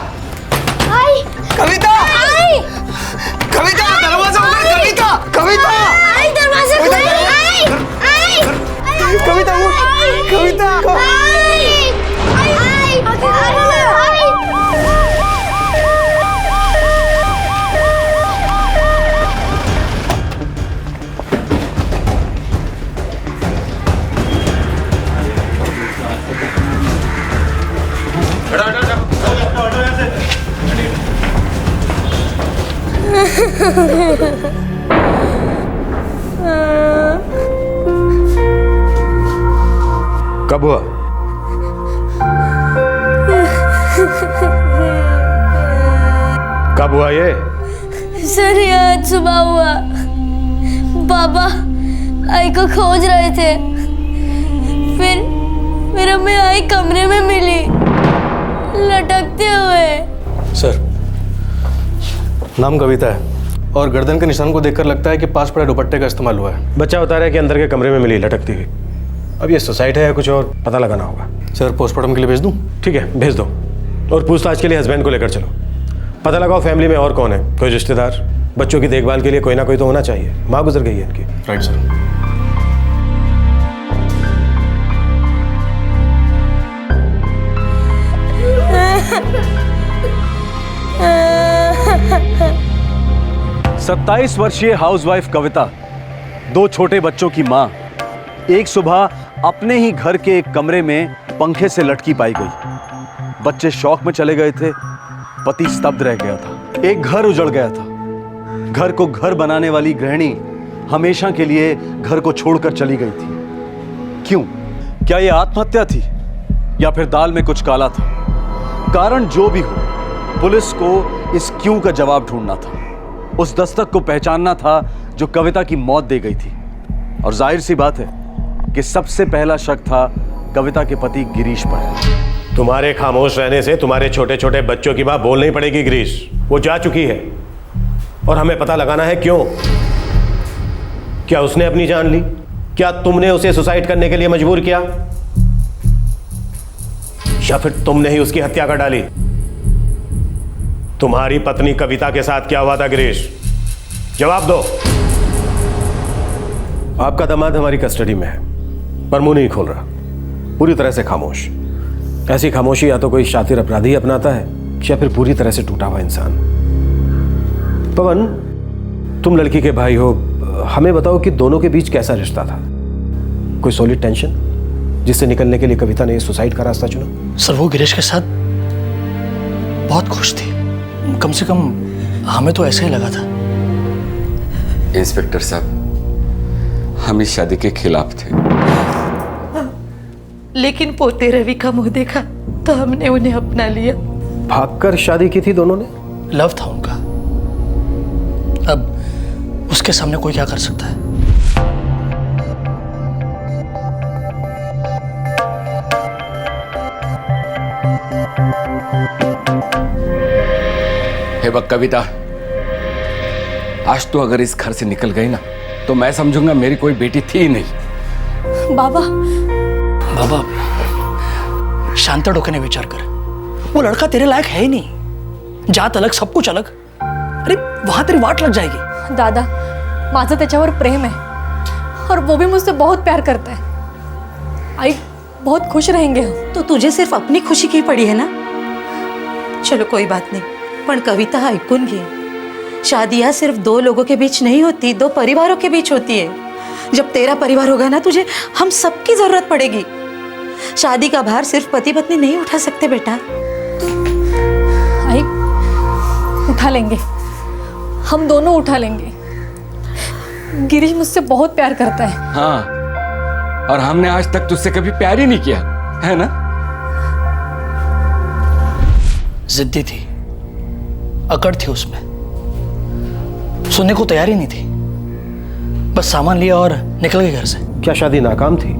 आई? कविता, आई? कविता दरवाजा उघड। कविता, कविता, आई दरवाजा खोल। आई, आई, कविता उठ। कविता, आई, आई, आई, आई। कब हुआ? कब हुआ ये? सर ये आज सुबह हुआ। पापा आई को खोज रहे थे, फिर हमें आई कमरे में मिली लटकते हुए। सर नाम कविता है और गर्दन के निशान को देखकर लगता है कि पास पड़े दुपट्टे का इस्तेमाल हुआ है। बच्चा बता रहा है कि अंदर के कमरे में मिली लटकती हुई। अब ये सुसाइड है या कुछ और पता लगाना होगा। सर पोस्टमार्टम के लिए भेज दूं? ठीक है भेज दो, और पूछताछ के लिए हस्बैंड को लेकर चलो। पता लगाओ फैमिली में और कौन है, कोई रिश्तेदार। बच्चों की देखभाल के लिए कोई ना कोई तो होना चाहिए। माँ गुजर गई है इनकी। Right sir. सत्ताईस वर्षीय हाउसवाइफ कविता, 2 छोटे बच्चों की मां, एक सुबह अपने ही घर के एक कमरे में पंखे से लटकी पाई गई। बच्चे शौक में चले गए थे, पति स्तब्ध रह गया था, एक घर उजड़ गया था। घर को घर बनाने वाली गृहिणी हमेशा के लिए घर को छोड़कर चली गई थी। क्यों? क्या यह आत्महत्या थी या फिर दाल में कुछ काला था? कारण जो भी हो, पुलिस को इस क्यों का जवाब ढूंढना था। उस दस्तक को पहचानना था जो कविता की मौत दे गई थी। और जाहिर सी बात है कि सबसे पहला शक था कविता के पति गिरीश पर। तुम्हारे खामोश रहने से तुम्हारे छोटे छोटे बच्चों की बात बोलनी पड़ेगी गिरीश। वो जा चुकी है और हमें पता लगाना है क्यों। क्या उसने अपनी जान ली? क्या तुमने उसे सुसाइड करने के लिए मजबूर किया, या फिर तुमने ही उसकी हत्या कर डाली? तुम्हारी पत्नी कविता के साथ क्या हुआ था गिरीश? जवाब दो। आपका दामाद हमारी कस्टडी में है, पर मुंह नहीं खोल रहा, पूरी तरह से खामोश। ऐसी खामोशी या तो कोई शातिर अपराधी अपनाता है या फिर पूरी तरह से टूटा हुआ इंसान। पवन, तुम लड़की के भाई हो, हमें बताओ कि दोनों के बीच कैसा रिश्ता था? कोई सॉलिड टेंशन जिससे निकलने के लिए कविता ने सुसाइड का रास्ता चुना? सर वो गिरीश के साथ बहुत खुश थी, कम से कम हमें तो ऐसा ही लगा था। इंस्पेक्टर साहब, हम इस शादी के खिलाफ थे, लेकिन पोते रवि का मुंह देखा तो हमने उन्हें अपना लिया। भागकर शादी की थी दोनों ने? लव था उनका, अब उसके सामने कोई क्या कर सकता है? हे बक कविता, आज तो अगर इस घर से निकल गई ना तो मैं समझूंगा मेरी कोई बेटी थी ही नहीं। बाबा शांत डोक्याने विचार कर, वो लड़का तेरे लायक है ही नहीं। जात अलग, सब कुछ अलग, अरे वहां तेरी वाट लग जाएगी। दादा, माझं त्याच्यावर प्रेम है और वो भी मुझसे बहुत प्यार करता है। आई बहुत खुश रहेंगे हम। तो तुझे सिर्फ अपनी खुशी की पड़ी है ना? चलो कोई बात नहीं, पण कविता ऐकून घे, शादियां सिर्फ 2 लोगों के बीच नहीं होती, 2 परिवारों के बीच होती है। जब तेरा परिवार होगा ना, तुझे हम सबकी जरूरत पड़ेगी। शादी का भार सिर्फ पति पत्नी नहीं उठा सकते बेटा। आई उठा लेंगे, हम दोनों उठा लेंगे। गिरीश मुझसे बहुत प्यार करता है। हाँ, और हमने आज तक तुझसे कभी प्यार ही नहीं किया है ना? जिद्दी थी, अकड़ थी उसमें, सुनने को तैयार ही नहीं थी। बस सामान लिया और निकल गए घर से। क्या शादी नाकाम थी?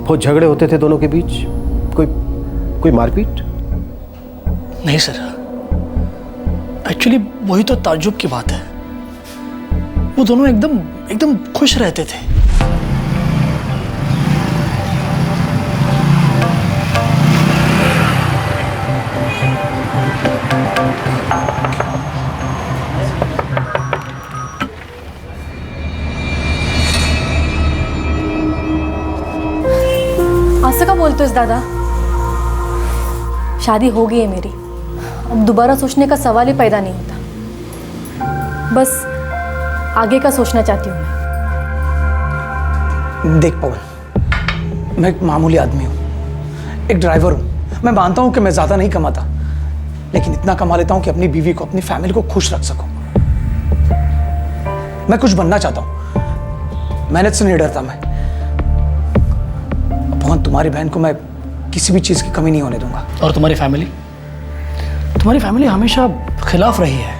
बहुत झगड़े होते थे दोनों के बीच? कोई मारपीट? नहीं सर, एक्चुअली वही तो ताज्जुब की बात है। वो दोनों एकदम खुश रहते थे। असं का बोलतोस दादा? शादी हो गई है मेरी, अब दोबारा सोचने का सवाल ही पैदा नहीं होता। बस आगे का सोचना चाहती हूँ मैं। देख पवन, मैं एक मामूली आदमी हूँ, एक ड्राइवर हूँ। मैं मानता हूँ कि मैं ज़्यादा नहीं कमाता, लेकिन इतना कमा लेता हूं कि अपनी बीवी को, अपनी फैमिली को खुश रख सकूं। मैं कुछ बनना चाहता हूं, मेहनत से नहीं डरता मैं। पवन, तुम्हारी बहन को मैं किसी भी चीज की कमी नहीं होने दूंगा। और तुम्हारी फैमिली हमेशा खिलाफ रही है।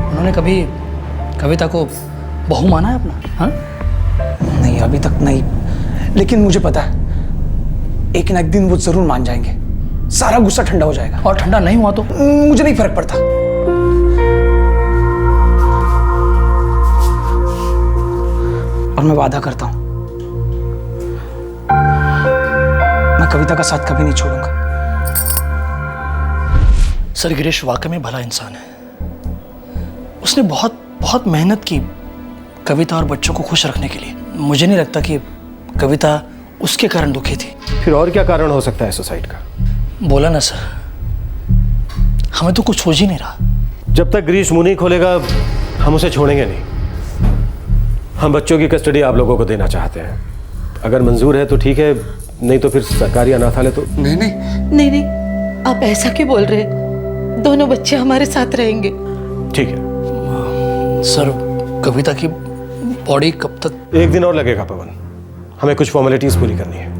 उन्होंने कभी कविता को बहू माना है अपना? हाँ? नहीं, अभी तक नहीं, लेकिन मुझे पता है एक ना एक दिन वो जरूर मान जाएंगे। सारा गुस्सा ठंडा हो जाएगा। और ठंडा नहीं हुआ तो मुझे नहीं फर्क पड़ता। और मैं वादा करता हूं, मैं कविता का साथ कभी नहीं छोड़ूंगा। सर, गिरीश वाकई में भला इंसान है। उसने बहुत बहुत मेहनत की कविता और बच्चों को खुश रखने के लिए। मुझे नहीं लगता कि कविता उसके कारण दुखी थी। फिर और क्या कारण हो सकता है सुसाइड का? बोला ना सर, हमें तो कुछ सोच ही नहीं रहा। जब तक गिरीश मुंह नहीं खोलेगा हम उसे छोड़ेंगे नहीं। हम बच्चों की कस्टडी आप लोगों को देना चाहते हैं। अगर मंजूर है तो ठीक है, नहीं तो फिर सरकारी अनाथालय तो। नहीं, आप ऐसा क्यों बोल रहे? दोनों बच्चे हमारे साथ रहेंगे। ठीक है सर, कविता की बॉडी कब तक? 1 दिन और लगेगा पवन, हमें कुछ फॉर्मेलिटीज पूरी करनी है।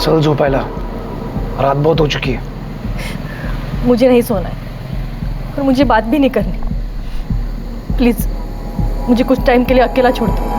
चल झोपायला, रात बहुत हो चुकी है। मुझे नहीं सोना है और मुझे बात भी नहीं करनी। प्लीज मुझे कुछ टाइम के लिए अकेला छोड़ दो।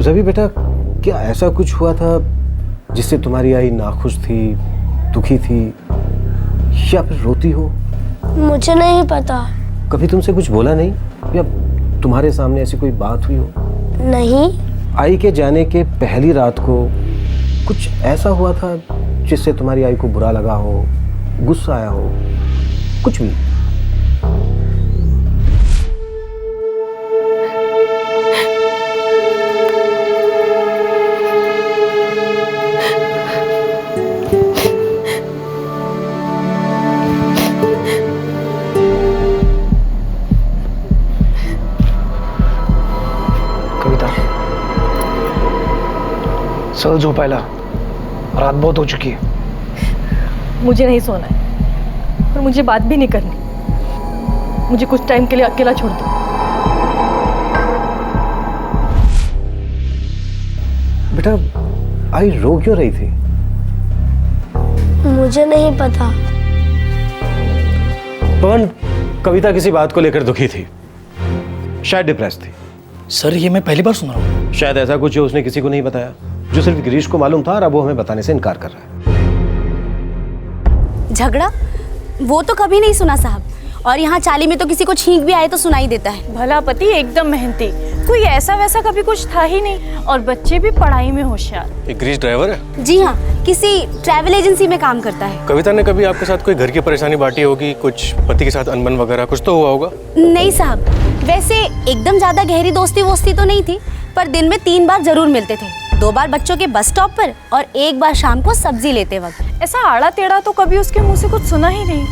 रवि बेटा, क्या ऐसा कुछ हुआ था जिससे तुम्हारी आई नाखुश थी, दुखी थी, या फिर रोती हो? मुझे नहीं पता। कभी तुमसे कुछ बोला नहीं, या तुम्हारे सामने ऐसी कोई बात हुई हो? नहीं। आई के जाने के पहली रात को कुछ ऐसा हुआ था जिससे तुम्हारी आई को बुरा लगा हो, गुस्सा आया हो, कुछ भी? चल झोपायला, रात बहुत हो चुकी है। मुझे नहीं सोना है और मुझे बात भी नहीं करनी। मुझे कुछ टाइम के लिए अकेला छोड़ दो। बेटा, आई रो क्यों रही थी? मुझे नहीं पता। पवन, कविता किसी बात को लेकर दुखी थी, शायद डिप्रेस थी। सर, ये मैं पहली बार सुन रहा हूँ। शायद ऐसा कुछ जो उसने किसी को नहीं बताया, जो सिर्फ गिरीश को मालूम था, और अब वो हमें बताने से इनकार कर रहा है। झगड़ा? वो तो कभी नहीं सुना साहब। और यहाँ चाली में तो किसी को छींक भी आए तो सुनाई देता है। भला पति एकदम मेहनती, कोई ऐसा वैसा कभी कुछ था ही नहीं, और बच्चे भी पढ़ाई में होशियार। एक गिरीश ड्राइवर है? जी हाँ, किसी ट्रैवल एजेंसी में काम करता है। कविता ने कभी आपके साथ कोई घर की परेशानी बांटी होगी, कुछ पति के साथ अनबन वगैरह कुछ तो हुआ होगा? नहीं साहब, वैसे एकदम ज्यादा गहरी दोस्ती वोस्ती तो नहीं थी, पर दिन में 3 बार जरूर मिलते थे। 2 बार बच्चों के बस स्टॉप पर और 1 बार शाम को सब्जी लेते वक्त। ऐसा आड़ा टेढ़ा तो कभी उसके मुंह से कुछ सुना ही नहीं।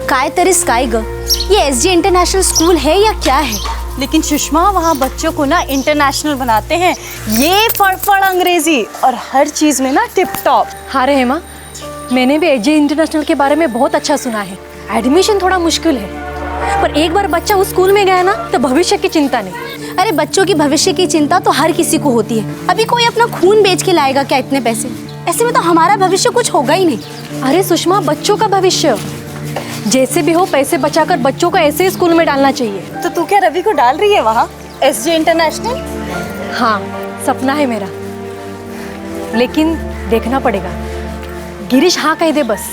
काय तरी स्काई ग, ये एसजी इंटरनेशनल स्कूल है या क्या है? लेकिन सुषमा वहाँ बच्चों को ना इंटरनेशनल बनाते हैं, ये फड़फड़ अंग्रेजी और हर चीज़ में ना टिप टॉप। हाँ रे हेमा, मैंने भी एजे इंटरनेशनल के बारे में बहुत अच्छा सुना है। एडमिशन थोड़ा मुश्किल है, पर एक बार बच्चा उस स्कूल में गया ना तो भविष्य की चिंता नहीं। अरे बच्चों की भविष्य की चिंता तो हर किसी को होती है। अभी कोई अपना खून बेच के लाएगा क्या इतने पैसे? ऐसे में तो हमारा भविष्य कुछ होगा ही नहीं। अरे सुषमा, बच्चों का भविष्य जैसे भी हो पैसे बचाकर बच्चों को ऐसे ही स्कूल में डालना चाहिए। तो तू क्या रवि को डाल रही है वहाँ एसजे इंटरनेशनल? हाँ, सपना है मेरा, लेकिन देखना पड़ेगा। गिरीश हाँ कह दे बस।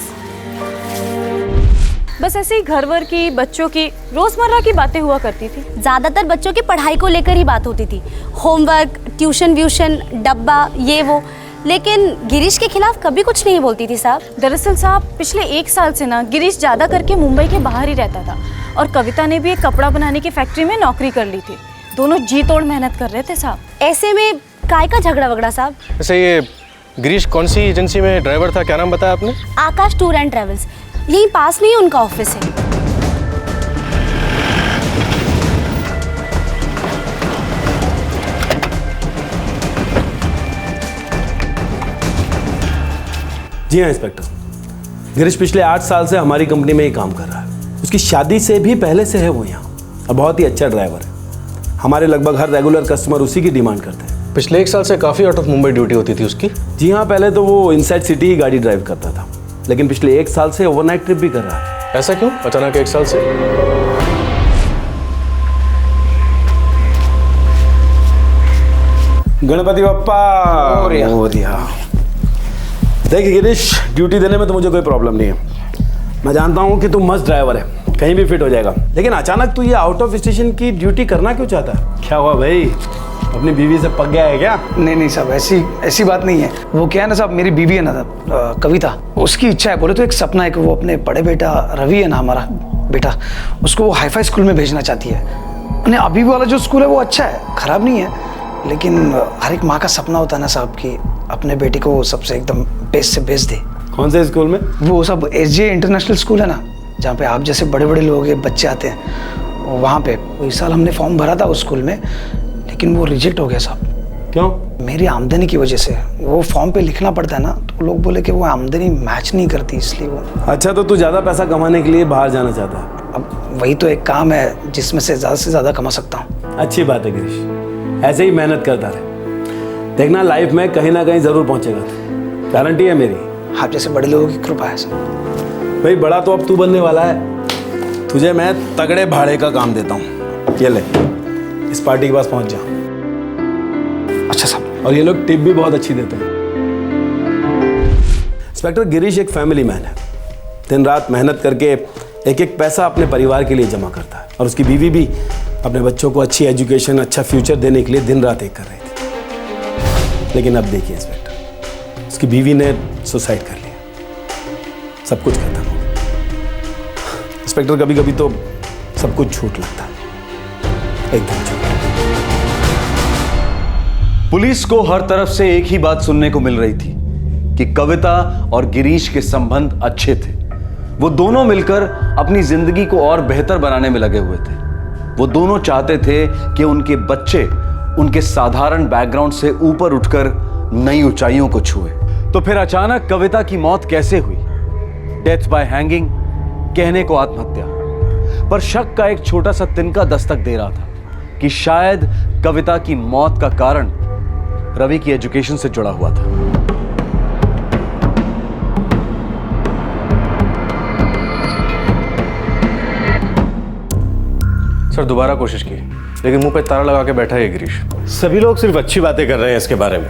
बस ऐसे ही घर वर की, बच्चों की रोजमर्रा की बातें हुआ करती थी। ज्यादातर बच्चों की पढ़ाई को लेकर ही बात होती थी, होमवर्क, ट्यूशन व्यूशन, डब्बा, ये वो। लेकिन गिरीश के खिलाफ कभी कुछ नहीं बोलती थी साहब। दरअसल साहब पिछले 1 साल से ना गिरीश ज़्यादा करके मुंबई के बाहर ही रहता था, और कविता ने भी एक कपड़ा बनाने की फैक्ट्री में नौकरी कर ली थी। दोनों जी तोड़ मेहनत कर रहे थे साहब। ऐसे में काय का झगड़ा वगड़ा साहब? वैसे ये गिरीश कौन सी एजेंसी में ड्राइवर था, क्या नाम बताया आपने? आकाश टूर एंड ट्रेवल्स, यहीं पास में ही उनका ऑफिस है। जी हाँ इंस्पेक्टर, गिरीश पिछले 8 साल से हमारी कंपनी में ही काम कर रहा है। उसकी शादी से भी पहले से है वो यहाँ, और बहुत ही अच्छा ड्राइवर है। हमारे लगभग हर रेगुलर कस्टमर उसी की डिमांड करते हैं। पिछले 1 साल से काफ़ी आउट ऑफ मुंबई ड्यूटी होती थी उसकी? जी हाँ, पहले तो वो इनसाइड सिटी ही गाड़ी ड्राइव करता था, लेकिन पिछले 1 साल से ओवरनाइट ट्रिप भी कर रहा है। ऐसा क्यों अचानक 1 साल से? गणपति बप्पा मोरिया। देख गिरीश, ड्यूटी देने में तो मुझे कोई प्रॉब्लम नहीं है। मैं जानता हूँ कि तू मस्त ड्राइवर है, कहीं भी फिट हो जाएगा, लेकिन अचानक तू ये आउट ऑफ स्टेशन की ड्यूटी करना क्यों चाहता है? क्या हुआ भाई, अपनी बीवी से पक गया है क्या? नहीं साहब, ऐसी बात नहीं है। वो क्या है ना साहब, मेरी बीवी है ना कविता, उसकी इच्छा है, बोले तो एक सपना है कि वो अपने बड़े बेटा रवि है ना, हमारा बेटा, उसको वो हाईफाई स्कूल में भेजना चाहती है। उन्हें अभी वाला जो स्कूल है वो अच्छा है, खराब नहीं है, लेकिन हर एक माँ का सपना होता है ना साहब कि अपने बेटी को सबसे एकदम बेस्ट से बेस्ट दे। कौन से स्कूल में? वो सब एसजे इंटरनेशनल स्कूल है ना, जहाँ पे आप जैसे बड़े बड़े लोग बच्चे आते हैं, वहाँ पे। इस साल हमने फॉर्म भरा था उस स्कूल में, लेकिन वो रिजेक्ट हो गया साहब। क्यों? मेरी आमदनी की वजह से। वो फॉर्म पे लिखना पड़ता है ना, तो लोग बोले कि वो आमदनी मैच नहीं करती, इसलिए वो। अच्छा, तो तू ज़्यादा पैसा कमाने के लिए बाहर जाना चाहता है? अब वही तो एक काम है जिसमें से ज़्यादा कमा सकता हूँ। अच्छी बात है गिरीश, ऐसे ही मेहनत करता रहे, देखना लाइफ में कहीं ना कहीं जरूर पहुंचेगा, गारंटी है मेरी। आप जैसे बड़े लोगों की कृपा है सर। भाई बड़ा तो अब तू बनने वाला है, तुझे मैं तगड़े भाड़े का काम देता हूँ। ये ले, इस पार्टी के पास पहुंच जा। अच्छा साहब। और ये लोग टिप भी बहुत अच्छी देते हैं। इंस्पेक्टर, गिरीश एक फैमिली मैन है, दिन रात मेहनत करके एक एक पैसा अपने परिवार के लिए जमा करता है, और उसकी बीवी भी अपने बच्चों को अच्छी एजुकेशन, अच्छा फ्यूचर देने के लिए दिन रात एक कर रही थी। लेकिन अब देखिए इंस्पेक्टर, उसकी बीवी ने सुसाइड कर लिया, सब कुछ खत्म हो गया। इंस्पेक्टर, कभी कभी तो सब कुछ झूठ लगता है, एकदम झूठ। पुलिस को हर तरफ से एक ही बात सुनने को मिल रही थी कि कविता और गिरीश के संबंध अच्छे थे। वो दोनों मिलकर अपनी जिंदगी को और बेहतर बनाने में लगे हुए थे। वो दोनों चाहते थे कि उनके बच्चे उनके साधारण बैकग्राउंड से ऊपर उठकर नई ऊंचाइयों को छुए। तो फिर अचानक कविता की मौत कैसे हुई? डेथ बाय हैंगिंग, कहने को आत्महत्या, पर शक का एक छोटा सा तिनका दस्तक दे रहा था कि शायद कविता की मौत का कारण रवि की एजुकेशन से जुड़ा हुआ था। सर दोबारा कोशिश की, लेकिन मुंह पे ताला लगा के बैठा है गिरीश। सभी लोग सिर्फ अच्छी बातें कर रहे हैं इसके बारे में,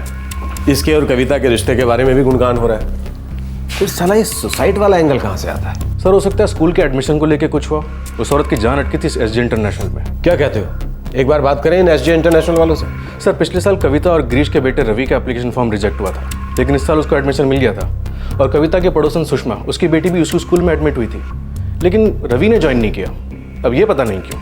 इसके और कविता के रिश्ते के बारे में भी गुणगान हो रहा है। फिर साला ये सुसाइड वाला एंगल कहाँ से आता है? सर हो सकता है स्कूल के एडमिशन को लेके कुछ हुआ, उस औरत की जान अटकी थी एसजे इंटरनेशनल में। क्या कहते हो? एक बार बात करें इन एसजे इंटरनेशनल वालों से। सर पिछले साल कविता और गिरीश के बेटे रवि का एप्लीकेशन फॉर्म रिजेक्ट हुआ था, लेकिन इस साल उसको एडमिशन मिल गया था। और कविता के पड़ोसन सुषमा, उसकी बेटी भी उसी स्कूल में एडमिट हुई थी, लेकिन रवि ने ज्वाइन नहीं किया। अब ये पता नहीं क्यों।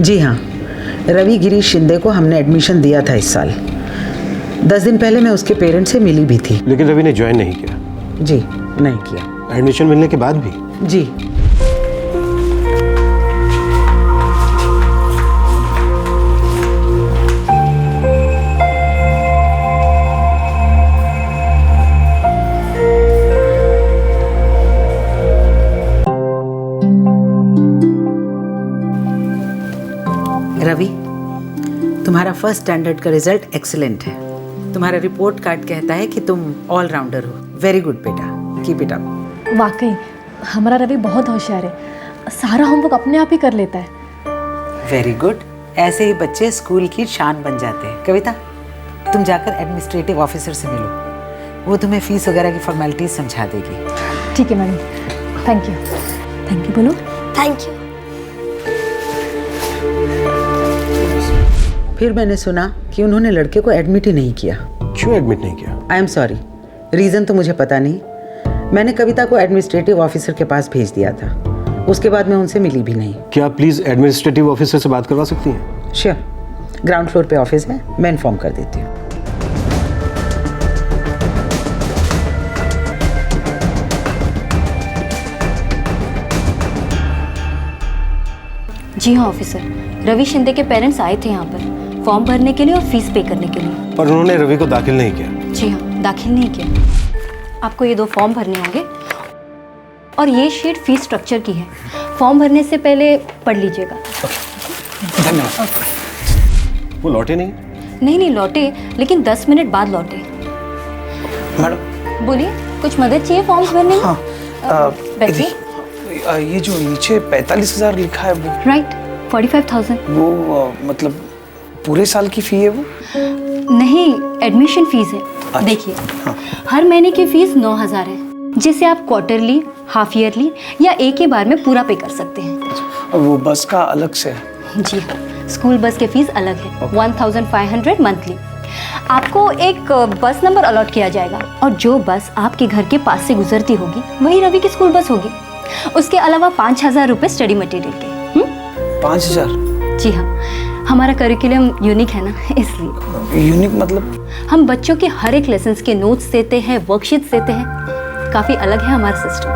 जी हाँ, रवि गिरीश शिंदे को हमने एडमिशन दिया था इस साल। 10 दिन पहले मैं उसके पेरेंट्स से मिली भी थी। लेकिन रवि ने ज्वाइन नहीं किया? जी नहीं किया। एडमिशन मिलने के बाद भी? जी। रवि, तुम्हारा फर्स्ट स्टैंडर्ड का रिजल्ट एक्सीलेंट है। तुम्हारा रिपोर्ट कार्ड कहता है कि तुम ऑलराउंडर हो। वेरी गुड बेटा, कीप इट अप। वाकई हमारा रवि बहुत होशियार है, सारा होमवर्क अपने आप ही कर लेता है। वेरी गुड, ऐसे ही बच्चे स्कूल की शान बन जाते हैं। कविता, तुम जाकर एडमिनिस्ट्रेटिव ऑफिसर से मिलो, वो तुम्हें फीस वगैरह की फॉर्मेलिटीज समझा देगी। ठीक है madam, thank you. Thank you बोलो। Thank you. फिर मैंने सुना कि उन्होंने लड़के को एडमिट ही नहीं किया। क्यों एडमिट नहीं किया? आई एम सॉरी, रीज़न तो मुझे पता नहीं। मैंने कविता को एडमिनिस्ट्रेटिव ऑफिसर के पास भेज दिया था, उसके बाद मैं उनसे मिली भी नहीं। क्या आप प्लीज़ एडमिनिस्ट्रेटिव ऑफिसर से बात करवा सकती हैं? श्योर, ग्राउंड फ्लोर पे ऑफिस है, मैं इन्फॉर्म कर देती हूँ। जी हाँ ऑफिसर, रवि शिंदे के पेरेंट्स आए थे यहाँ पर फॉर्म भरने के लिए और फीस पे करने के लिए। पर उन्होंने रवि को दाखिल नहीं किया? जी हाँ, दाखिल नहीं किया। आपको ये 2 फॉर्म भरने होंगे और ये शीट फीस स्ट्रक्चर की है। फॉर्म भरने से पहले पढ़ लीजिएगा। धन्यवाद। वो लौटे नहीं? नहीं लौटे, लेकिन 10 मिनट बाद लौटे। मैडम बोलिए, कुछ मदद चाहिए फॉर्म्स भरने में? हाँ, बैठिए। ये जो नीचे 45,000 लिखा है वो? राइट, 45,000। वो मतलब पूरे साल की फी है वो? नहीं, एडमिशन फीस है। देखिए, हर महीने की फीस 9,000 है, जिसे आप क्वार्टरली, हाफ ईयरली या एक ही बार में पूरा पे कर सकते हैं। वो बस का अलग से है? जी हाँ, स्कूल बस की फीस अलग है, 1500 मंथली। आपको एक बस नंबर अलॉट किया जाएगा और जो बस आपके घर के पास से गुजरती होगी वही रवि की स्कूल बस होगी। उसके अलावा 5,000 रुपये स्टडी मटेरियल के। 5,000? जी हाँ, हमारा करिकुलम यूनिक है ना, इसलिए। यूनिक मतलब? हम बच्चों के हर एक लेसन के नोट्स देते हैं, वर्कशीट्स देते हैं। काफ़ी अलग है हमारा सिस्टम।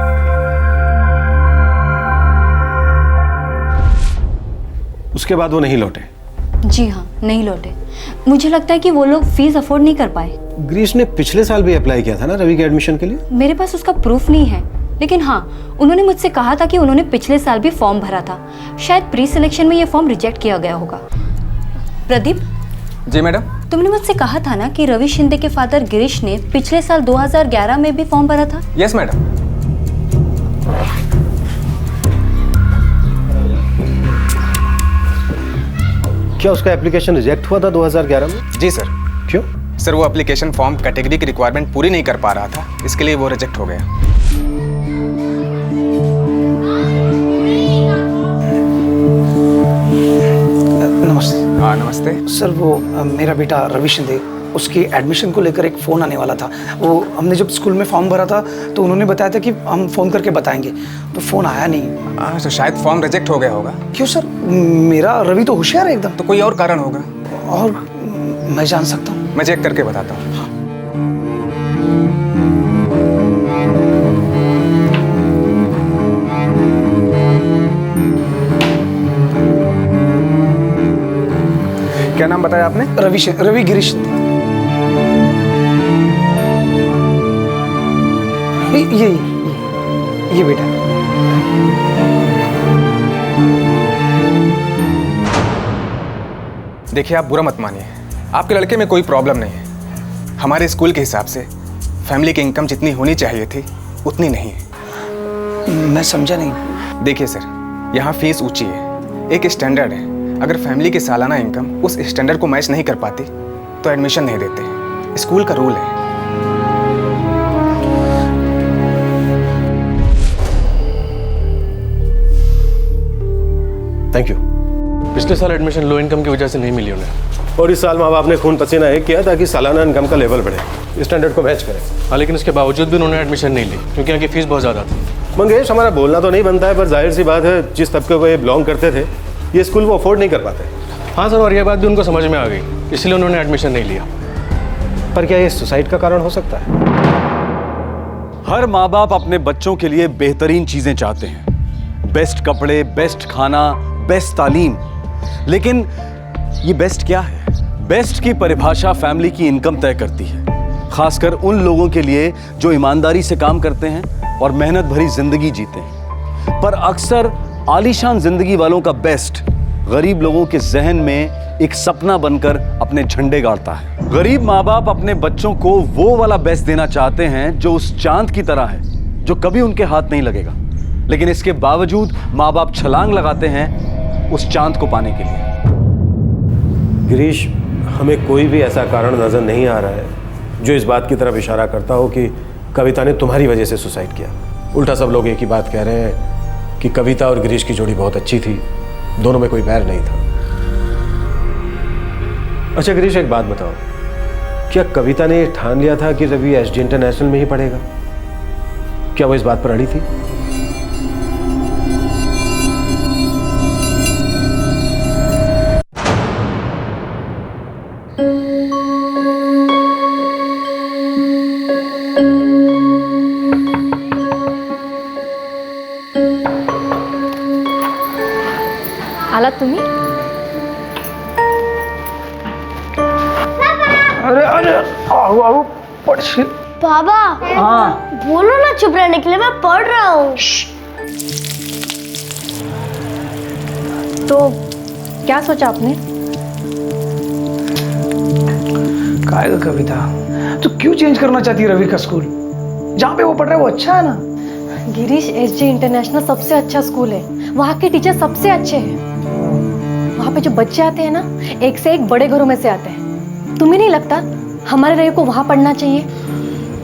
उसके बाद वो नहीं लौटे? जी हाँ, नहीं लौटे। मुझे लगता है कि वो लोग फीस अफोर्ड नहीं कर पाए। ग्रीश ने पिछले साल भी अप्लाई किया था ना रवि के एडमिशन के लिए? मेरे पास उसका प्रूफ नहीं है, लेकिन हाँ, उन्होंने मुझसे कहा था कि उन्होंने पिछले साल भी फॉर्म भरा था। शायद प्री सिलेक्शन में ये फॉर्म रिजेक्ट किया गया होगा। प्रदीप। जी मैडम। तुमने मुझसे कहा था ना कि रवि शिंदे के फादर गिरीश ने पिछले साल 2011 में भी फॉर्म भरा था? Yes madam. क्या उसका एप्लीकेशन रिजेक्ट हुआ था 2011 में? जी सर। क्यों? सर, वो एप्लीकेशन फॉर्म कैटेगरी की रिक्वायरमेंट पूरी नहीं कर पा रहा था, इसके लिए वो रिजेक्ट हो गया। नमस्ते। हाँ नमस्ते सर, वो मेरा बेटा रवि शिंदे, उसकी एडमिशन को लेकर एक फ़ोन आने वाला था। वो हमने जब स्कूल में फॉर्म भरा था तो उन्होंने बताया था कि हम फ़ोन करके बताएंगे, तो फ़ोन आया नहीं। हाँ, तो शायद फॉर्म रिजेक्ट हो गया होगा। क्यों सर? मेरा रवि तो होशियार है एकदम। तो कोई और कारण होगा। और मैं जान सकता हूँ? मैं चेक करके बताता हूँ। क्या नाम बताया आपने? रवि गिरीश। ये बेटा। देखिए, आप बुरा मत मानिए, आपके लड़के में कोई प्रॉब्लम नहीं है। हमारे स्कूल के हिसाब से फैमिली की इनकम जितनी होनी चाहिए थी उतनी नहीं है। मैं समझा नहीं। देखिए सर, यहाँ फीस ऊंची है, एक स्टैंडर्ड है। अगर फैमिली की सालाना इनकम उस स्टैंडर्ड को मैच नहीं कर पाती तो एडमिशन नहीं देते। स्कूल का रूल है। Thank you. पिछले साल एडमिशन लो इनकम की वजह से नहीं मिली उन्हें, और इस साल माँ बाप ने खून पसीना एक किया ताकि सालाना इनकम का लेवल बढ़े, स्टैंडर्ड को मैच करे। हाँ, लेकिन इसके बावजूद भी उन्होंने एडमिशन नहीं ली क्योंकि यहाँ की फीस बहुत ज़्यादा थी। मंगेश, हमारा बोलना तो नहीं बनता है, पर जाहिर सी बात है जिस तबके को ये बिलोंग करते थे ये स्कूल वो अफोर्ड नहीं कर पाते। हाँ सर, और ये बात भी उनको समझ में आ गई, इसलिए उन्होंने एडमिशन नहीं लिया। पर क्या ये सुसाइड का कारण हो सकता है? हर माँ बाप अपने बच्चों के लिए बेहतरीन चीजें चाहते हैं, बेस्ट कपड़े, बेस्ट खाना, बेस्ट तालीम। लेकिन ये बेस्ट क्या है? बेस्ट की परिभाषा फैमिली की इनकम तय करती है, खासकर उन लोगों के लिए जो ईमानदारी से काम करते हैं और मेहनत भरी जिंदगी जीते हैं। पर अक्सर आलीशान जिंदगी वालों का बेस्ट गरीब लोगों के जहन में एक सपना बनकर अपने झंडे गाड़ता है। गरीब माँ बाप अपने बच्चों को वो वाला बेस्ट देना चाहते हैं जो उस चांद की तरह है, जो कभी उनके हाथ नहीं लगेगा, लेकिन इसके बावजूद माँ बाप छलांग लगाते हैं उस चांद को पाने के लिए। गिरीश, हमें कोई भी ऐसा कारण नजर नहीं आ रहा है जो इस बात की तरफ इशारा करता हो कि कविता ने तुम्हारी वजह से सुसाइड किया। उल्टा सब लोग एक ही बात कह रहे हैं कि कविता और गिरीश की जोड़ी बहुत अच्छी थी, दोनों में कोई बैर नहीं था। अच्छा गिरीश, एक बात बताओ, क्या कविता ने ठान लिया था कि रवि एसडी इंटरनेशनल में ही पढ़ेगा? क्या वो इस बात पर अड़ी थी? आला तुम्ही? अरे अरे आओ आओ पढ़। बाबा, हाँ बोलो ना चुप रहने के लिए, मैं पढ़ रहा हूँ। तो क्या सोचा आपने? काय ग कविता, तू क्यों चेंज करना चाहती है रवि का स्कूल? जहाँ पे वो पढ़ रहा है वो अच्छा है ना। गिरीश, एसजे इंटरनेशनल सबसे अच्छा स्कूल है, वहाँ के टीचर सबसे अच्छे हैं। वहाँ पे जो बच्चे आते हैं ना, एक से एक बड़े घरों में से आते हैं। तुम्हें नहीं लगता हमारे रवि को वहाँ पढ़ना चाहिए?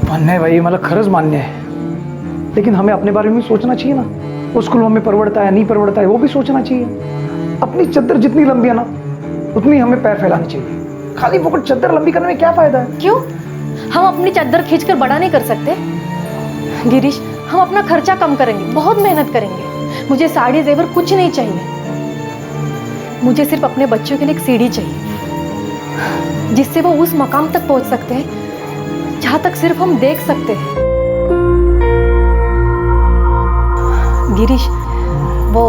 मान्य है भाई, मतलब खरंच मान्य है, लेकिन हमें अपने बारे में सोचना चाहिए ना। वो स्कूल हमें परवड़ता है नहीं परवड़ता है वो भी सोचना चाहिए। अपनी चद्दर जितनी लंबी है ना उतनी हमें पैर फैलानी चाहिए। खाली फोकट चद्दर लंबी करने में क्या फायदा है? क्यों? हम अपनी चद्दर खींचकर बड़ा नहीं कर सकते? गिरीश, हम अपना खर्चा कम करेंगे, बहुत मेहनत करेंगे। मुझे साड़ी जेवर कुछ नहीं चाहिए, मुझे सिर्फ अपने बच्चों के लिए एक सीढ़ी चाहिए जिससे वो उस मकाम तक पहुंच सकते हैं जहां तक सिर्फ हम देख सकते हैं। गिरीश, वो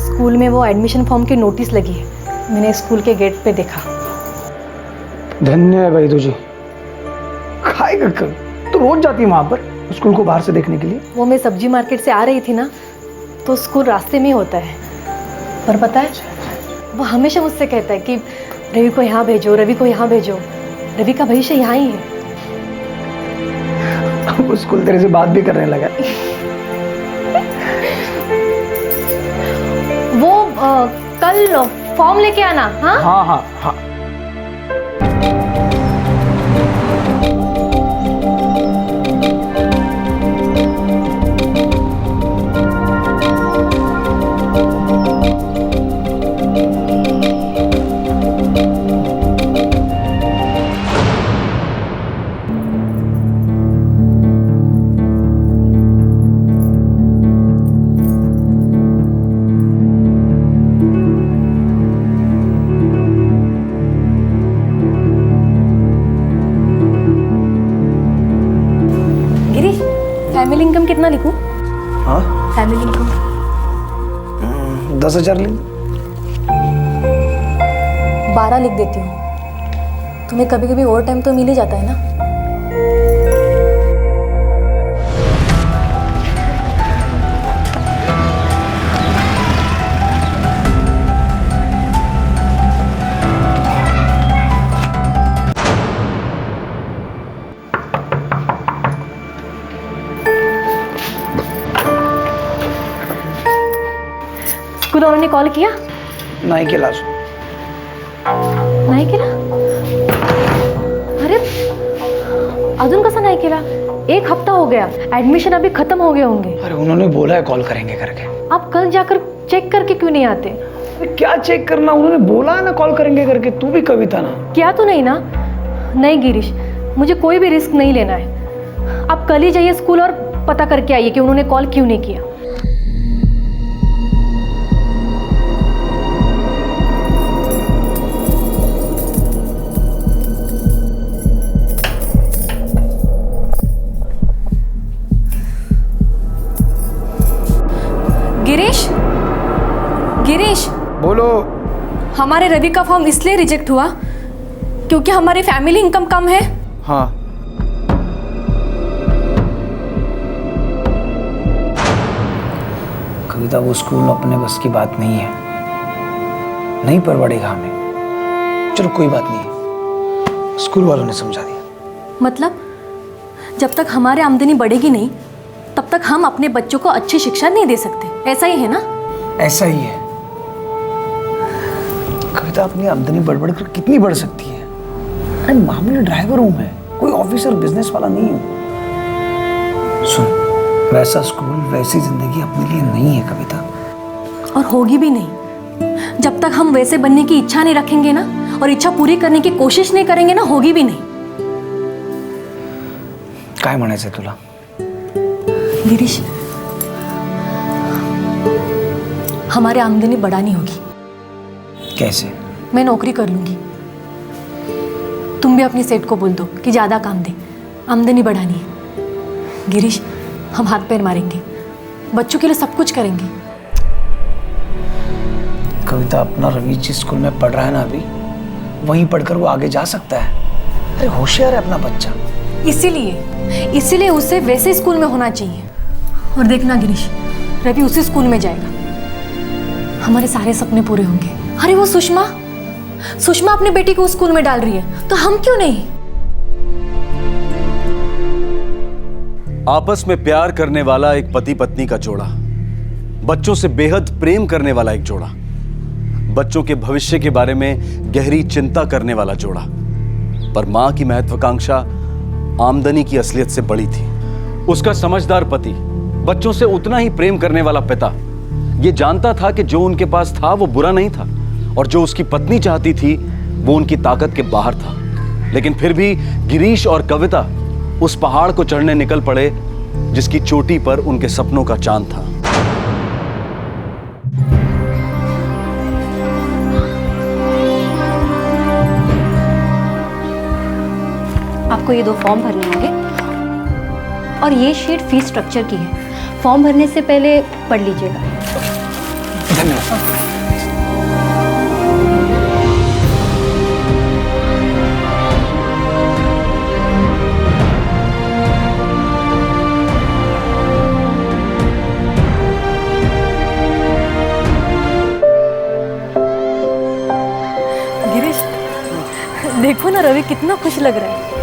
स्कूल में वो एडमिशन फॉर्म की नोटिस लगी है, मैंने स्कूल के गेट पे देखा। धन्य है भाई तुझे। खाएगा कर, तो रोज जाती है वहां पर स्कूल को बाहर से देखने के लिए। वो मैं सब्जी मार्केट से आ रही थी ना, तो स्कूल रास्ते में ही होता है। पर पता है, वो हमेशा मुझसे कहता है कि रवि को यहाँ भेजो, रवि को यहाँ भेजो। रवि का भविष्य यहाँ ही है। वो स्कूल तेरे से बात भी करने लगा। वो कल फॉर्म लेके आना। हाँ हाँ हाँ हाँ। फैमिली इनकम कितना लिखूं? हाँ, फैमिली इनकम 10,000 लिख। 12 लिख देती हूँ। तुम्हें कभी कभी ओवर टाइम तो मिल ही जाता है ना। स्कूल उन्होंने कॉल किया? नहीं केला। नाही केला? अरे अजून कसा नाही केला? 1 हफ्ता हो गया, एडमिशन अभी खत्म हो गए होंगे। अरे उन्होंने बोला है कॉल करेंगे करके। आप कल जाकर चेक करके क्यों नहीं आते? अरे क्या चेक करना, उन्होंने बोला है ना कॉल करेंगे करके। तू भी कविता ना क्या? तो नहीं ना? नहीं गिरीश, मुझे कोई भी रिस्क नहीं लेना है। आप कल ही जाइए स्कूल और पता करके आइए कि उन्होंने कॉल क्यों नहीं किया। हमारे रवि का फॉर्म इसलिए रिजेक्ट हुआ क्योंकि हमारी फैमिली इनकम कम है। हाँ। कविता, वो स्कूल अपने बस की बात नहीं है, नहीं परवड़ेगा हमें। चलो कोई बात नहीं, स्कूल वालों ने समझा दिया। मतलब जब तक हमारी आमदनी बढ़ेगी नहीं तब तक हम अपने बच्चों को अच्छी शिक्षा नहीं दे सकते, ऐसा ही है ना? ऐसा ही है कविता, अपनी आमदनी बढ़ कर कितनी बढ़ सकती है? अरे मामूली ड्राइवर हूं मैं, कोई ऑफिसर बिजनेस वाला नहीं हूं। सुन, वैसा स्कूल वैसी जिंदगी अपने लिए नहीं है कविता, और होगी भी नहीं। जब तक हम वैसे बनने की इच्छा नहीं रखेंगे ना, और इच्छा पूरी करने की कोशिश नहीं करेंगे ना, होगी भी नहीं। काय म्हणायचंय तुला? गिरीश, हमारी आमदनी बढ़ानी होगी। कैसे? मैं नौकरी कर लूंगी, तुम भी अपनी सेठ को बोल दो कि ज्यादा काम दे, आमदनी बढ़ानी है। गिरीश, हम हाथ पैर मारेंगे, बच्चों के लिए सब कुछ करेंगे। कविता, अपना रवि जिस स्कूल में पढ़ रहा है ना अभी, वहीं पढ़कर वो आगे जा सकता है। अरे होशियार है अपना बच्चा। इसीलिए उसे वैसे स्कूल में होना चाहिए। और देखना गिरीश, रवि उसी स्कूल में जाएगा, हमारे सारे सपने पूरे होंगे। अरे वो सुषमा अपनी बेटी को उस स्कूल में डाल रही है, तो हम क्यों नहीं? आपस में प्यार करने वाला एक पति पत्नी का जोड़ा, बच्चों से बेहद प्रेम करने वाला एक जोड़ा, बच्चों के भविष्य के बारे में गहरी चिंता करने वाला जोड़ा। पर मां की महत्वाकांक्षा आमदनी की असलियत से बड़ी थी। उसका समझदार पति, बच्चों से उतना ही प्रेम करने वाला पिता, यह जानता था कि जो उनके पास था वो बुरा नहीं था, और जो उसकी पत्नी चाहती थी वो उनकी ताकत के बाहर था। लेकिन फिर भी गिरीश और कविता उस पहाड़ को चढ़ने निकल पड़े जिसकी चोटी पर उनके सपनों का चांद था। आपको ये 2 फॉर्म भरने होंगे, और ये शीट फीस स्ट्रक्चर की है। फॉर्म भरने से पहले पढ़ लीजिएगा। धन्यवाद। गिरीश, देखो ना रवि कितना खुश लग रहा है।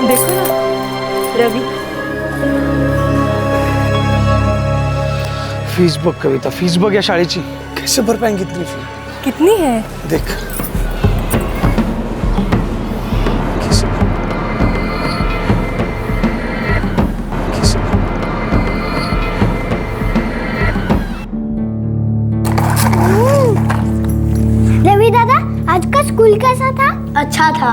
देखो ना रवि। फीस बघ कविता, फीस बघ या शाळेची, कैसे भर पाएंगे इतनी फी? कितनी है? देख, रवि दादा, आज का स्कूल कैसा था? अच्छा था।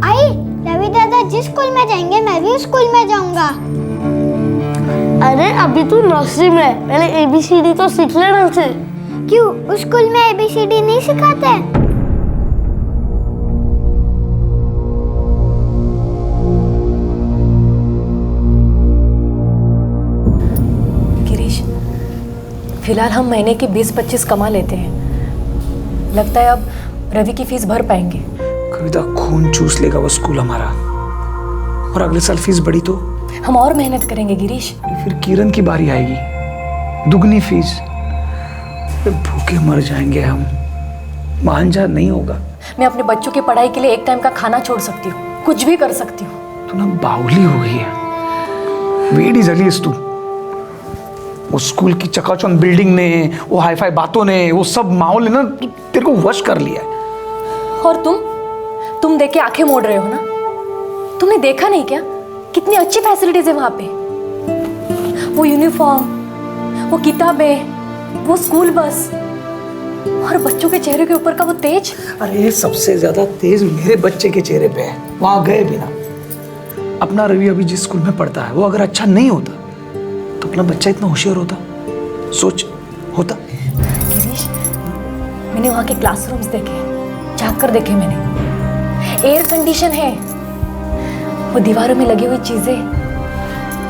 आई, रवि दादा जिस स्कूल में जाएंगे मैं भी उस स्कूल में जाऊंगा। अरे अभी तू नर्सरी में है, पहले ABCD तो सीख लेना थे। क्यों, उस स्कूल में ABCD नहीं सिखाते? गिरीश, फिलहाल हम महीने के 20-25 कमा लेते हैं। लगता है अब रवि की फीस भर पाएंगे। कविता, खून चूस लेगा वो स्कूल हमारा, और अगले साल फीस बढ़ी तो हम और मेहनत करेंगे गिरीश। फिर किरण की बारी आएगी, दुगनी फीस, भूखे मर जाएंगे हम। मान जा, नहीं होगा। मैं अपने बच्चों की पढ़ाई के लिए एक टाइम का खाना छोड़ सकती हूँ, कुछ भी कर सकती हूँ। तू ना बाहुली हो गई है, वेडी झालीस तू। वो स्कूल की चकाचौंध बिल्डिंग ने, वो हाईफाई बातों ने, वो सब माहौल ने ना तेरे को वश कर लिया है। और तुम देख के आंखें मोड़ रहे हो ना? तुमने देखा नहीं क्या कितनी अच्छी फैसिलिटीज है वहां पे? वो यूनिफॉर्म, वो किताबें, वो स्कूल बस, और बच्चों के चेहरे के ऊपर का वो तेज। अरे सबसे ज्यादा तेज मेरे बच्चे के चेहरे पे है, वहां गए बिना। अपना रवि अभी जिस स्कूल में पढ़ता है वो अगर अच्छा नहीं होता तो अपना बच्चा इतना होशियार होता? सोच, होता? गिरीश, मैंने वहां के क्लासरूम्स देखे, झांक कर देखे मैंने। एयर कंडीशन है, वो दीवारों में लगी हुई चीजें,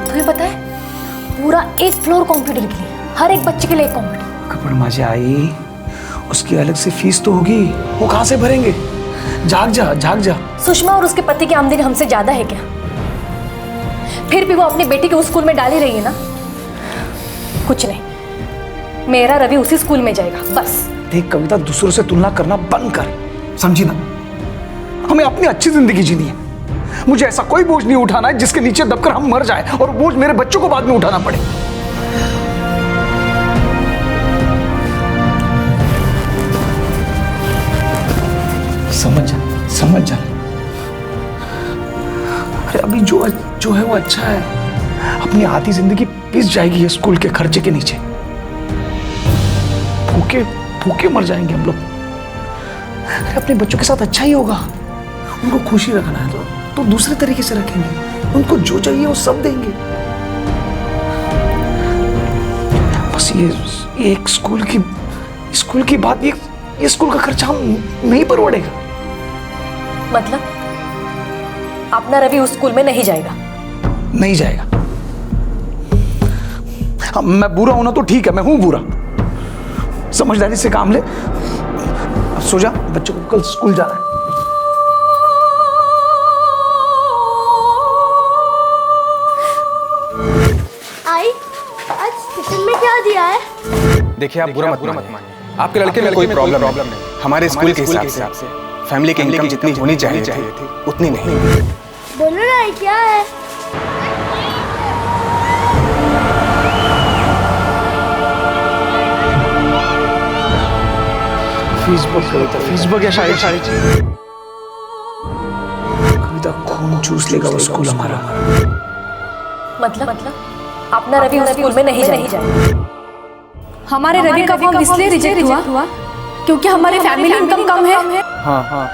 तुम्हें पता है पूरा एक फ्लोर कंप्यूटर के लिए, हर एक बच्चे के लिए एक कपड़ माझी आई, उसकी अलग से फीस तो होगी, वो कहाँ से भरेंगे? जाग जा, जाग जा। सुषमा और उसके पति की आमदनी हमसे ज्यादा है क्या? फिर भी वो अपनी बेटी को उस स्कूल में डाल ही रही है ना। कुछ नहीं, मेरा रवि उसी स्कूल में जाएगा बस। देख कविता, दूसरों से तुलना करना बंद कर, समझी ना? हमें अपनी अच्छी जिंदगी जीनी है। मुझे ऐसा कोई बोझ नहीं उठाना है जिसके नीचे दबकर हम मर जाएं और बोझ मेरे बच्चों को बाद में उठाना पड़े। समझ जा, समझ जा। अरे अभी जो है वो अच्छा है। अपनी आधी जिंदगी पिस जाएगी ये स्कूल के खर्चे के नीचे। भूखे भूखे मर जाएंगे हम लोग। अरे अपने बच्चों के साथ अच्छा ही होगा। उनको खुशी रखना है तो दूसरे तरीके से रखेंगे। उनको जो चाहिए वो सब देंगे। बस ये एक स्कूल की बात, ये स्कूल का खर्चा हम नहीं परवड़ेगा। मतलब अपना रवि उस स्कूल में नहीं जाएगा? नहीं जाएगा। हाँ, मैं बुरा हूं ना तो ठीक है, मैं हूं बुरा। समझदारी से काम ले। अब सो जा, बच्चों को कल स्कूल जाना है। आई, आज टिफिन में क्या दिया है? देखिए आप बुरा मत मानिए, आपके लड़के में कोई प्रॉब्लम नहीं। हमारे स्कूल के हिसाब से फैमिली की इनकम जितनी होनी चाहिए थी उतनी नहीं। बोलो ना, ये क्या है? फीस बुक कविता, फीस बुक या शायद कविता खून चूस लेगा वो स्कूल हमारा। मतलब अपना रवि उस स्कूल में नहीं जाएगा। हमारे रवि का फॉर्म इसलिए रिजेक्ट हुआ क्योंकि हमारी फैमिली इनकम कम है। हाँ।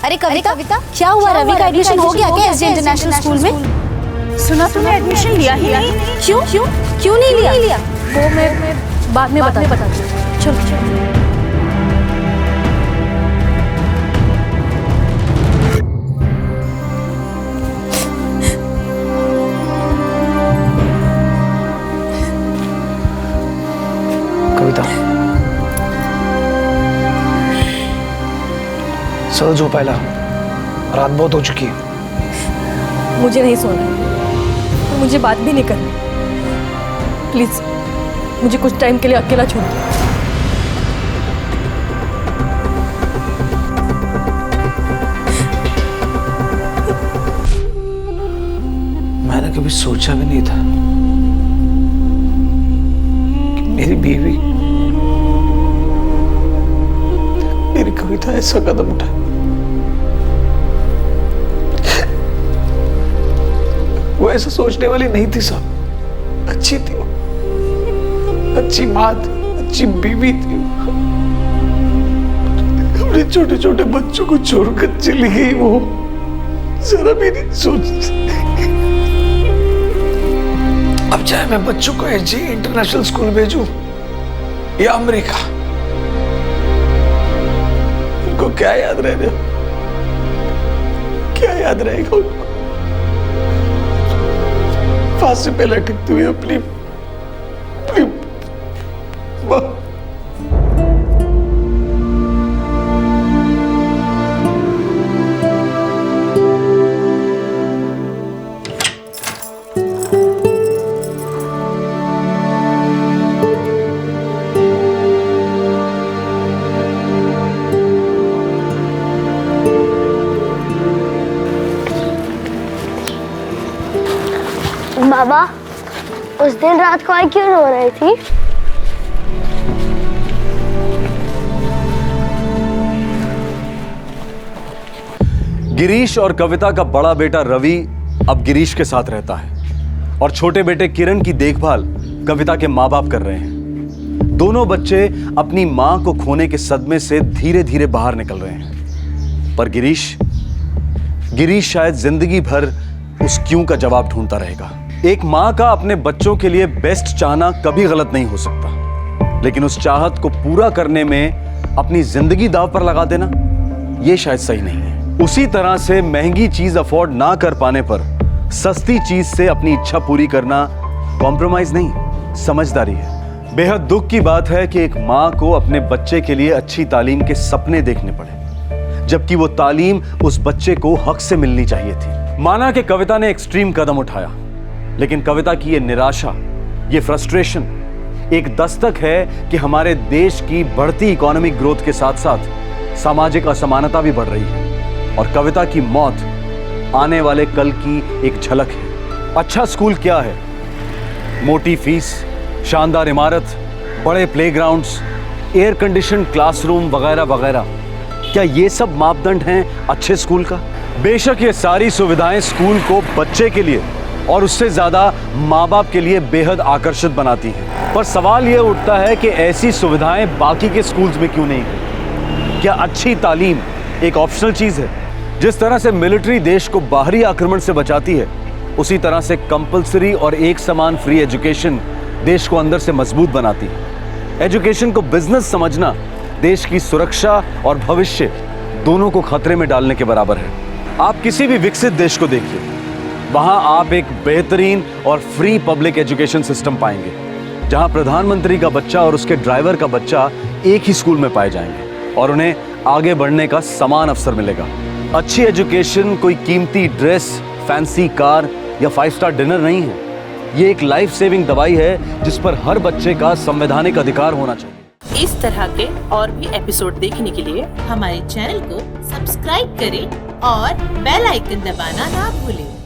अरे कविता, क्या हुआ? रवि का एडमिशन हो गया क्या एसजे इंटरनेशनल स्कूल में? सुना तूने एडमिशन लिया ही नहीं। क्यों नहीं लिया? वो मैं बाद में बता दूँ। चलो। कविता, सो जो पहला, रात बहुत हो चुकी है। मुझे नहीं सोना, मुझे बात भी नहीं करनी। प्लीज मुझे कुछ टाइम के लिए अकेला छोड़ दो। मैंने कभी सोचा भी नहीं था कि मेरी बीवी, मेरी कविता ऐसा कदम उठाए। वो ऐसा सोचने वाली नहीं थी साहब। अच्छी थी वो, अच्छी माँ थी, अच्छी बीवी थी। अपने छोटे छोटे बच्चों को छोड़कर चली गई वो, जरा भी नहीं सोच। अब चाहे मैं बच्चों को एसजे इंटरनेशनल स्कूल भेजूं या अमेरिका, उनको क्या याद रहेगा? क्या याद रहेगा उनको? फांसी पे लटकती हुई अपनी मां। बाबा, उस दिन रात को आई क्यों रो रही थी? गिरीश और कविता का बड़ा बेटा रवि अब गिरीश के साथ रहता है और छोटे बेटे किरण की देखभाल कविता के माँ बाप कर रहे हैं। दोनों बच्चे अपनी माँ को खोने के सदमे से धीरे धीरे बाहर निकल रहे हैं, पर गिरीश शायद जिंदगी भर उस क्यों का जवाब ढूंढता रहेगा। एक माँ का अपने बच्चों के लिए बेस्ट चाहना कभी गलत नहीं हो सकता, लेकिन उस चाहत को पूरा करने में अपनी जिंदगी दांव पर लगा देना, यह शायद सही नहीं है। उसी तरह से महंगी चीज अफोर्ड ना कर पाने पर सस्ती चीज से अपनी इच्छा पूरी करना कॉम्प्रोमाइज नहीं, समझदारी है। बेहद दुख की बात है कि एक माँ को अपने बच्चे के लिए अच्छी तालीम के सपने देखने पड़े, जबकि वो तालीम उस बच्चे को हक से मिलनी चाहिए थी। माना कि कविता ने एक्सट्रीम कदम उठाया, लेकिन कविता की ये निराशा, ये फ्रस्ट्रेशन एक दस्तक है कि हमारे देश की बढ़ती इकोनॉमिक ग्रोथ के साथ साथ सामाजिक असमानता भी बढ़ रही है। और कविता की मौत आने वाले कल की एक झलक है। अच्छा स्कूल क्या है? मोटी फीस, शानदार इमारत, बड़े प्लेग्राउंड्स, एयर कंडीशन क्लासरूम वगैरह वगैरह, क्या ये सब मापदंड हैं अच्छे स्कूल का? बेशक ये सारी सुविधाएं स्कूल को बच्चे के लिए और उससे ज्यादा माँ बाप के लिए बेहद आकर्षित बनाती हैं, पर सवाल ये उठता है कि ऐसी सुविधाएं बाकी के स्कूल्स में क्यों नहीं है? क्या अच्छी तालीम एक ऑप्शनल चीज है? जिस तरह से मिलिट्री देश को बाहरी आक्रमण से बचाती है, उसी तरह से कंपलसरी और एक समान फ्री एजुकेशन देश को अंदर से मजबूत बनाती है। एजुकेशन को बिजनेस समझना देश की सुरक्षा और भविष्य दोनों को खतरे में डालने के बराबर है। आप किसी भी विकसित देश को देखिए, वहां आप एक बेहतरीन और फ्री पब्लिक एजुकेशन सिस्टम पाएंगे, जहां प्रधानमंत्री का बच्चा और उसके ड्राइवर का बच्चा एक ही स्कूल में पाए जाएंगे और उन्हें आगे बढ़ने का समान अवसर मिलेगा। अच्छी एजुकेशन कोई कीमती ड्रेस, फैंसी कार या 5 स्टार डिनर नहीं है। ये एक लाइफ सेविंग दवाई है जिस पर हर बच्चे का संवैधानिक अधिकार होना चाहिए। इस तरह के और भी एपिसोड देखने के लिए हमारे चैनल को सब्सक्राइब करें और बेल आइकन दबाना ना भूलें।